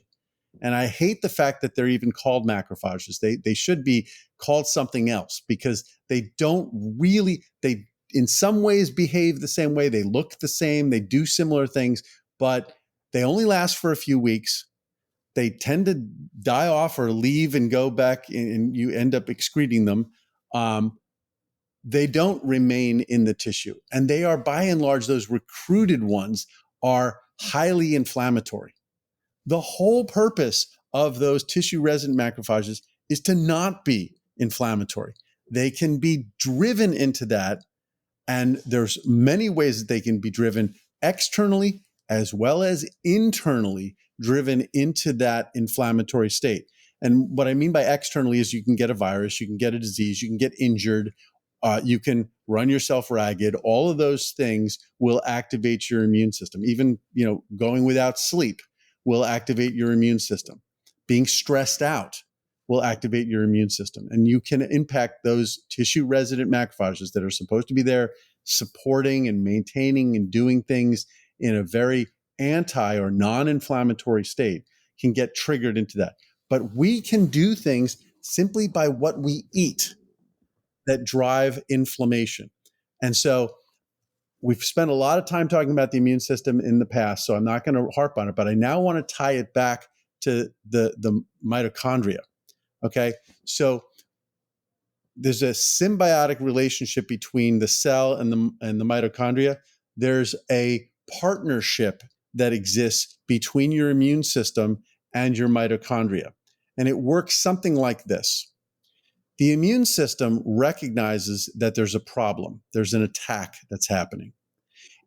And I hate the fact that they're even called macrophages. They should be called something else, because they don't really, they in some ways behave the same way. They look the same. They do similar things, but they only last for a few weeks. They tend to die off or leave and go back, and you end up excreting them. They don't remain in the tissue. And they are, by and large, those recruited ones are highly inflammatory. The whole purpose of those tissue resident macrophages is to not be inflammatory. They can be driven into that, and there's many ways that they can be driven externally as well as internally, driven into that inflammatory state. And what I mean by externally is you can get a virus, you can get a disease, you can get injured, you can run yourself ragged. All of those things will activate your immune system. Even, going without sleep will activate your immune system. Being stressed out will activate your immune system. And you can impact those tissue resident macrophages that are supposed to be there supporting and maintaining and doing things in a very anti or non-inflammatory state, can get triggered into that. But we can do things simply by what we eat that drive inflammation. And so we've spent a lot of time talking about the immune system in the past, so I'm not going to harp on it, but I now want to tie it back to the mitochondria. Okay, so there's a symbiotic relationship between the cell and the mitochondria. There's a partnership that exists between your immune system and your mitochondria, and it works something like this. The immune system recognizes that there's a problem, there's an attack that's happening,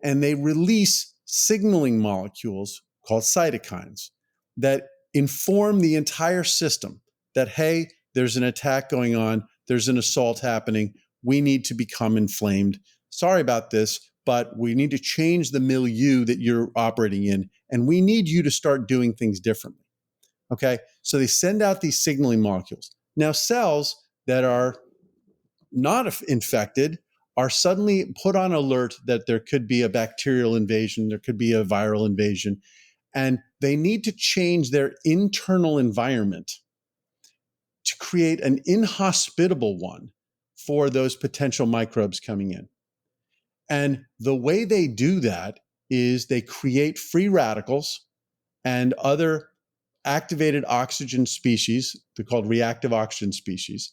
and they release signaling molecules called cytokines that inform the entire system that, hey, there's an attack going on, there's an assault happening, we need to become inflamed. Sorry about this, but we need to change the milieu that you're operating in, and we need you to start doing things differently. Okay, so they send out these signaling molecules. Now, cells that are not infected are suddenly put on alert that there could be a bacterial invasion, there could be a viral invasion, and they need to change their internal environment to create an inhospitable one for those potential microbes coming in. And the way they do that is they create free radicals and other activated oxygen species, they're called reactive oxygen species,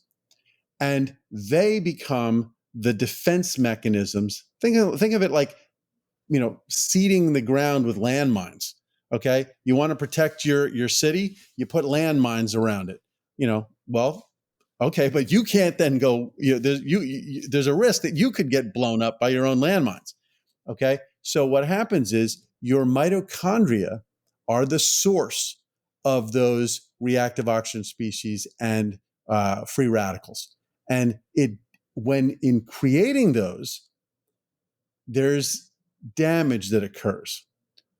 and they become the defense mechanisms. Think of it like, seeding the ground with landmines. Okay, you want to protect your city, you put landmines around it. Well, okay, but you can't then go. There's a risk that you could get blown up by your own landmines. Okay, so what happens is your mitochondria are the source of those reactive oxygen species and free radicals. And when in creating those, there's damage that occurs.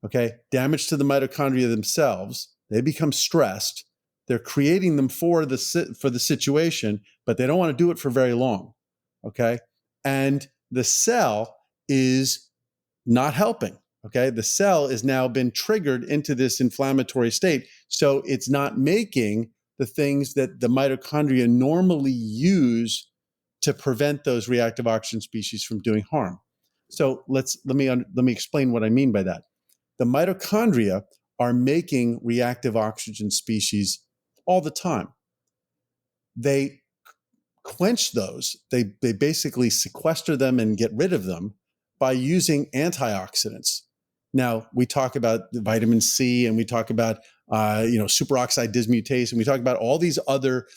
Okay, damage to the mitochondria themselves. They become stressed. They're creating them for the situation, but they don't want to do it for very long. Okay, and the cell is not helping. Okay, the cell has now been triggered into this inflammatory state, so it's not making the things that the mitochondria normally use to prevent those reactive oxygen species from doing harm. So let me explain what I mean by that. The mitochondria are making reactive oxygen species all the time. They quench those. They basically sequester them and get rid of them by using antioxidants. Now, we talk about vitamin C, and we talk about superoxide dismutase, and we talk about all these other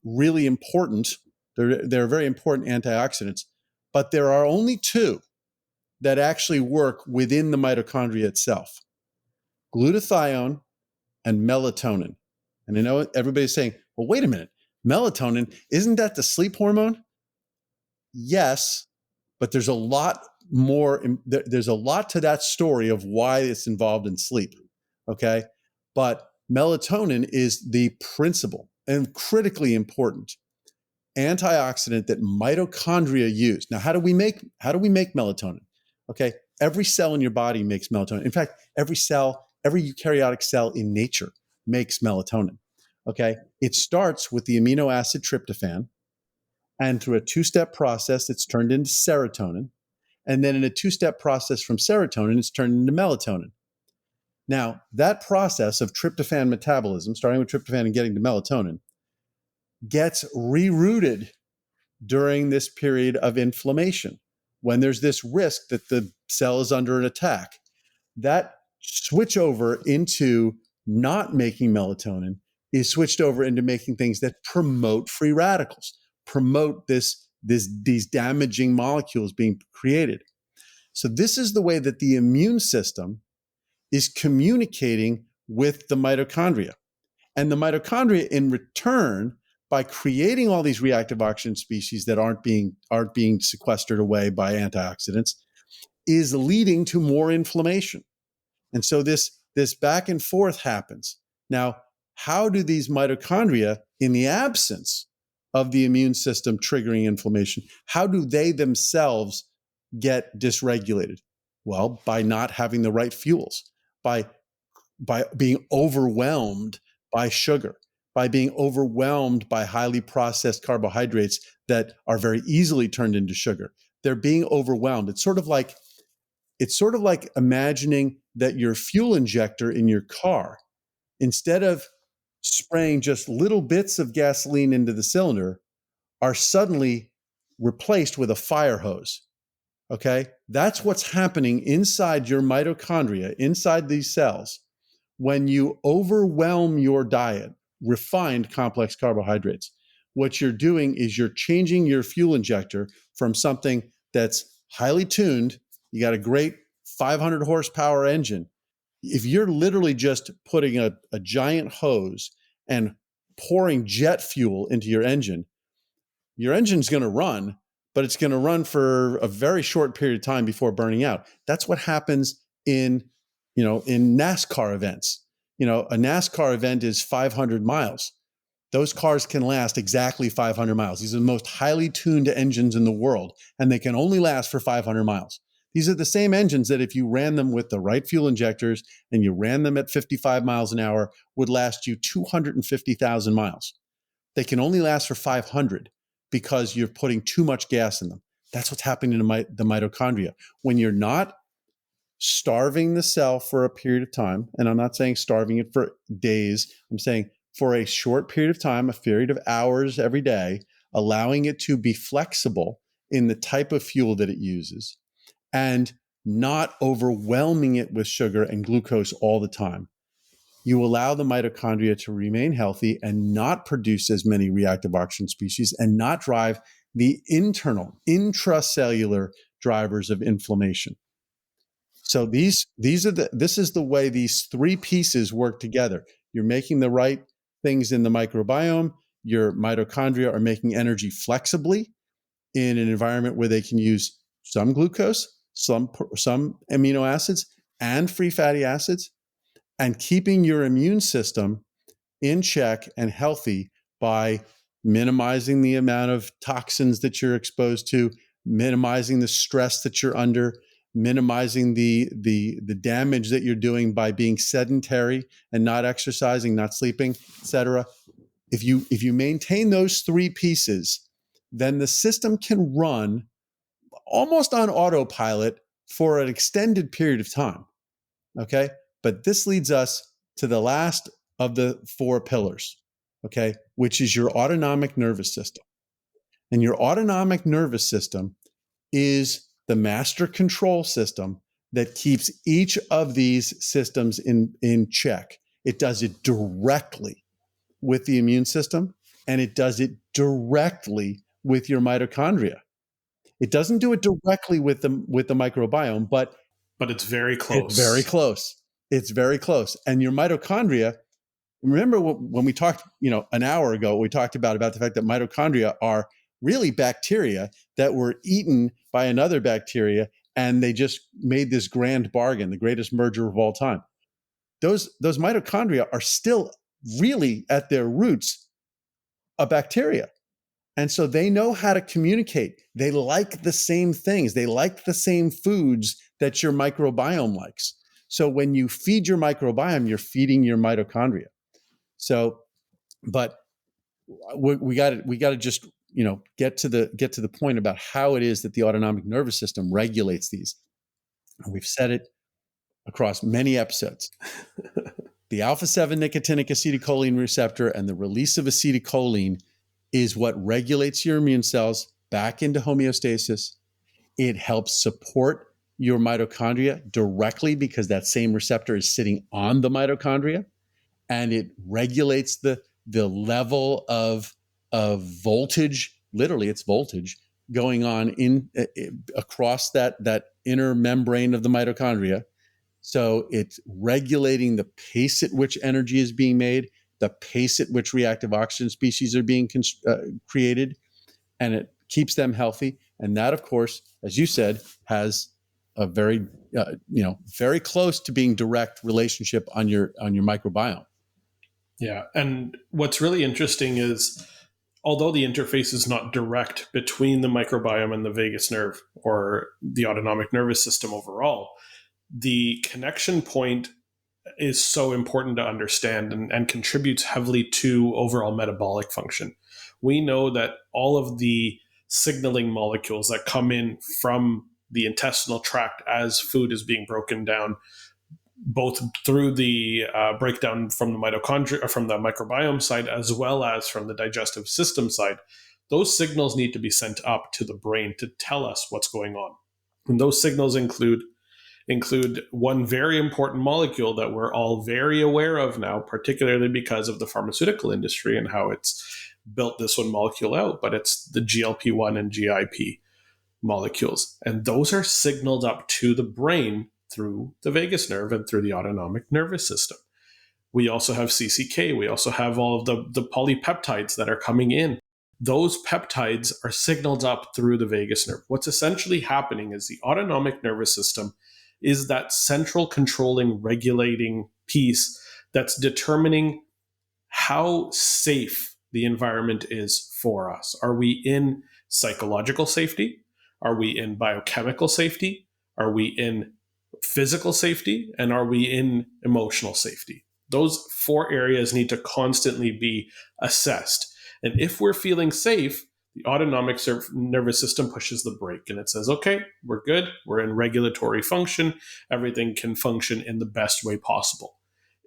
really important, they're very important antioxidants, but there are only two that actually work within the mitochondria itself: glutathione and melatonin. And I know everybody's saying, well, wait a minute, melatonin, isn't that the sleep hormone? Yes, but there's a lot more, there's a lot to that story of why it's involved in sleep, okay? But melatonin is the principal and critically important antioxidant that mitochondria use. Now, how do we make melatonin? Okay, every cell in your body makes melatonin. In fact, every eukaryotic cell in nature makes melatonin. Okay, it starts with the amino acid tryptophan, and through a two-step process, it's turned into serotonin. And then in a two-step process from serotonin, it's turned into melatonin. Now, that process of tryptophan metabolism, starting with tryptophan and getting to melatonin, gets rerouted during this period of inflammation, when there's this risk that the cell is under an attack. That switch over into not making melatonin is switched over into making things that promote free radicals, promote these damaging molecules being created. So this is the way that the immune system is communicating with the mitochondria. And the mitochondria, in return, by creating all these reactive oxygen species that aren't being sequestered away by antioxidants, is leading to more inflammation. And so this back and forth happens. Now, how do these mitochondria, in the absence of the immune system triggering inflammation, how do they themselves get dysregulated? Well, by not having the right fuels, by being overwhelmed by sugar, by being overwhelmed by highly processed carbohydrates that are very easily turned into sugar. They're being overwhelmed. It's sort of like imagining that your fuel injector in your car, instead of spraying just little bits of gasoline into the cylinder, are suddenly replaced with a fire hose. Okay? That's what's happening inside your mitochondria, inside these cells, when you overwhelm your diet, refined complex carbohydrates. What you're doing is you're changing your fuel injector from something that's highly tuned. You got a great 500 horsepower engine. If you're literally just putting a giant hose and pouring jet fuel into your engine's going to run, but it's going to run for a very short period of time before burning out. That's what happens in NASCAR events. A NASCAR event is 500 miles. Those cars can last exactly 500 miles. These are the most highly tuned engines in the world, and they can only last for 500 miles. These are the same engines that if you ran them with the right fuel injectors and you ran them at 55 miles an hour would last you 250,000 miles. They can only last for 500 because you're putting too much gas in them. That's what's happening to the mitochondria. When you're not starving the cell for a period of time, and I'm not saying starving it for days, I'm saying for a short period of time, a period of hours every day, allowing it to be flexible in the type of fuel that it uses, and not overwhelming it with sugar and glucose all the time. You allow the mitochondria to remain healthy and not produce as many reactive oxygen species and not drive the internal, intracellular drivers of inflammation. So this is the way these three pieces work together. you're making the right things in the microbiome. Your mitochondria are making energy flexibly in an environment where they can use some glucose, some amino acids, and free fatty acids, and keeping your immune system in check and healthy by minimizing the amount of toxins that you're exposed to, minimizing the stress that you're under, minimizing the damage that you're doing by being sedentary and not exercising, not sleeping, etc. If you maintain those three pieces, then the system can run almost on autopilot for an extended period of time. Okay? But this leads us to the last of the four pillars, okay, which is your autonomic nervous system. And your autonomic nervous system is the master control system that keeps each of these systems in check. It does it directly with the immune system, and it does it directly with your mitochondria. It doesn't do it directly with the microbiome, but it's very close. It's very close. It's very close. And your mitochondria, remember when we talked, an hour ago, we talked about the fact that mitochondria are really bacteria that were eaten by another bacteria, and they just made this grand bargain, the greatest merger of all time. Those mitochondria are still really at their roots a bacteria. And so they know how to communicate. They like the same things. They like the same foods that your microbiome likes. So when you feed your microbiome, you're feeding your mitochondria. So, but we got to just get to the point about how it is that the autonomic nervous system regulates these. And we've said it across many episodes. The alpha-7 nicotinic acetylcholine receptor and the release of acetylcholine is what regulates your immune cells back into homeostasis. It helps support your mitochondria directly because that same receptor is sitting on the mitochondria, and it regulates the level of voltage. Literally, it's voltage going on across that inner membrane of the mitochondria. So it's regulating the pace at which energy is being made, the pace at which reactive oxygen species are being created, and it keeps them healthy. And that, of course, as you said, has a very, very close to being direct relationship on your microbiome. Yeah. And what's really interesting is, although the interface is not direct between the microbiome and the vagus nerve or the autonomic nervous system overall, the connection point is so important to understand and contributes heavily to overall metabolic function. We know that all of the signaling molecules that come in from the intestinal tract as food is being broken down, both through the breakdown from the mitochondria, from the microbiome side, as well as from the digestive system side, those signals need to be sent up to the brain to tell us what's going on. And those signals include one very important molecule that we're all very aware of now, particularly because of the pharmaceutical industry and how it's built this one molecule out, but it's the GLP-1 and GIP molecules. And those are signaled up to the brain through the vagus nerve and through the autonomic nervous system. We also have CCK. We also have all of the polypeptides that are coming in. Those peptides are signaled up through the vagus nerve. What's essentially happening is the autonomic nervous system is that central controlling, regulating piece that's determining how safe the environment is for us. Are we in psychological safety? Are we in biochemical safety? Are we in physical safety? And are we in emotional safety? Those four areas need to constantly be assessed. And if we're feeling safe, the autonomic nervous system pushes the brake and it says, okay, we're good. We're in regulatory function. Everything can function in the best way possible.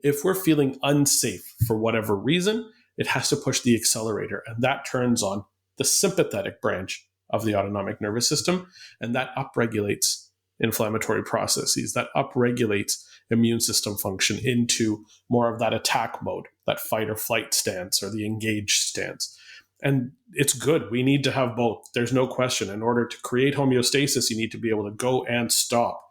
If we're feeling unsafe for whatever reason, it has to push the accelerator, and that turns on the sympathetic branch of the autonomic nervous system, and that upregulates inflammatory processes, that upregulates immune system function into more of that attack mode, that fight or flight stance or the engaged stance. And it's good. We need to have both. There's no question. In order to create homeostasis, you need to be able to go and stop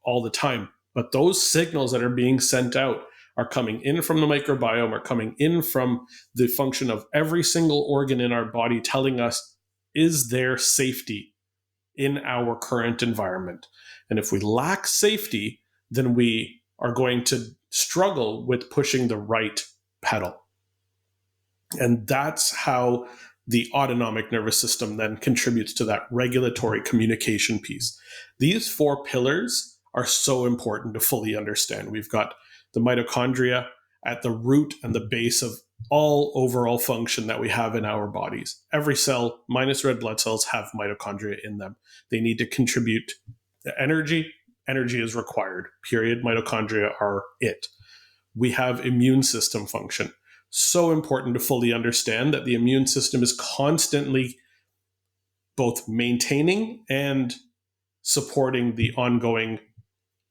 all the time. But those signals that are being sent out are coming in from the microbiome, are coming in from the function of every single organ in our body, telling us, is there safety in our current environment? And if we lack safety, then we are going to struggle with pushing the right pedal. And that's how the autonomic nervous system then contributes to that regulatory communication piece. These 4 pillars are so important to fully understand. We've got the mitochondria at the root and the base of all overall function that we have in our bodies. Every cell, minus red blood cells, have mitochondria in them. They need to contribute energy. Energy is required, period. Mitochondria are it. We have immune system function. So important to fully understand that the immune system is constantly both maintaining and supporting the ongoing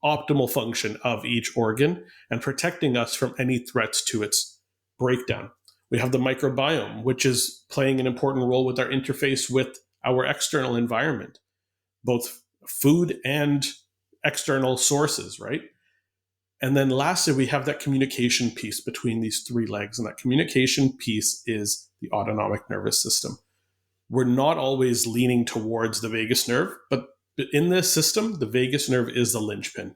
optimal function of each organ and protecting us from any threats to its breakdown. We have the microbiome, which is playing an important role with our interface with our external environment, both food and external sources, right? And then lastly, we have that communication piece between these 3 legs. And that communication piece is the autonomic nervous system. We're not always leaning towards the vagus nerve, but in this system, the vagus nerve is the linchpin.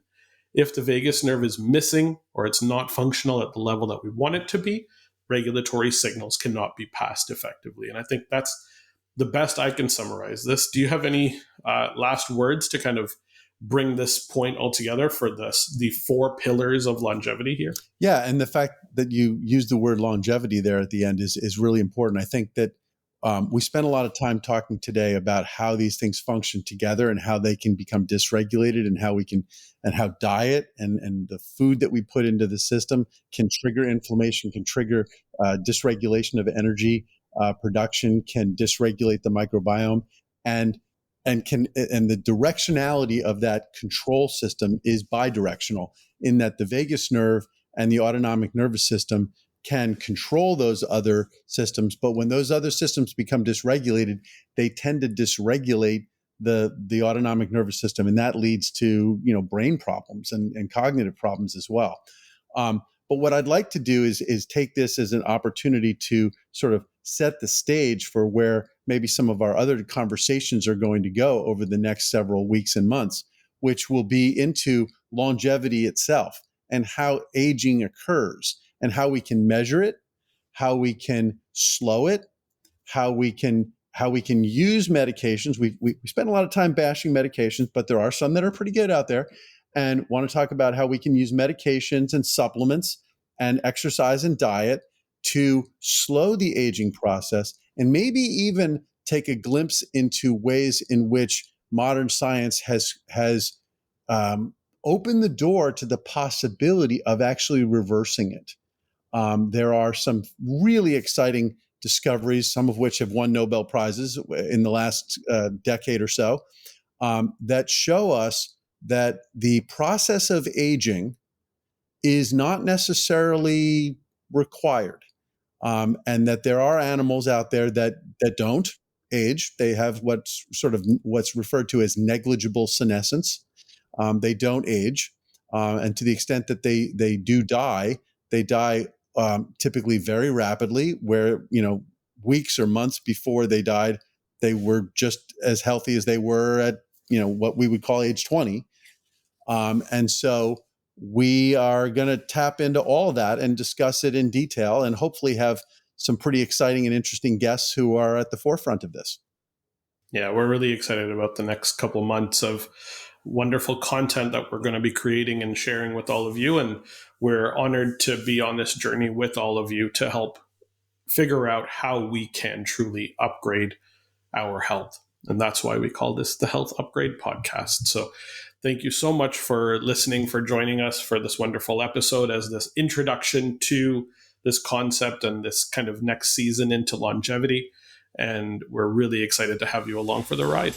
If the vagus nerve is missing or it's not functional at the level that we want it to be, regulatory signals cannot be passed effectively. And I think that's the best I can summarize this. Do you have any last words to kind of bring this point all together for the 4 pillars of longevity here? Yeah, and the fact that you use the word longevity there at the end is really important. I think that we spent a lot of time talking today about how these things function together and how they can become dysregulated, and how diet and the food that we put into the system can trigger inflammation, can trigger dysregulation of energy production, can dysregulate the microbiome, and the directionality of that control system is bidirectional, in that the vagus nerve and the autonomic nervous system can control those other systems, but when those other systems become dysregulated, they tend to dysregulate the autonomic nervous system, and that leads to brain problems and cognitive problems as well. But what I'd like to do is take this as an opportunity to sort of set the stage for where maybe some of our other conversations are going to go over the next several weeks and months, which will be into longevity itself and how aging occurs and how we can measure it, how we can slow it, how we can use medications. We spend a lot of time bashing medications, but there are some that are pretty good out there, and want to talk about how we can use medications and supplements and exercise and diet to slow the aging process, and maybe even take a glimpse into ways in which modern science has opened the door to the possibility of actually reversing it. There are some really exciting discoveries, some of which have won Nobel Prizes in the last decade or so, that show us that the process of aging is not necessarily required, and that there are animals out there that don't age. They have what's referred to as negligible senescence. They don't age, and to the extent that they do die, they die typically very rapidly, where weeks or months before they died, they were just as healthy as they were at what we would call age 20. And so we are going to tap into all of that and discuss it in detail, and hopefully have some pretty exciting and interesting guests who are at the forefront of this. Yeah, we're really excited about the next couple months of wonderful content that we're going to be creating and sharing with all of you. And we're honored to be on this journey with all of you to help figure out how we can truly upgrade our health. And that's why we call this the Health Upgrade Podcast. So thank you so much for listening, for joining us for this wonderful episode as this introduction to this concept and this kind of next season into longevity. And we're really excited to have you along for the ride.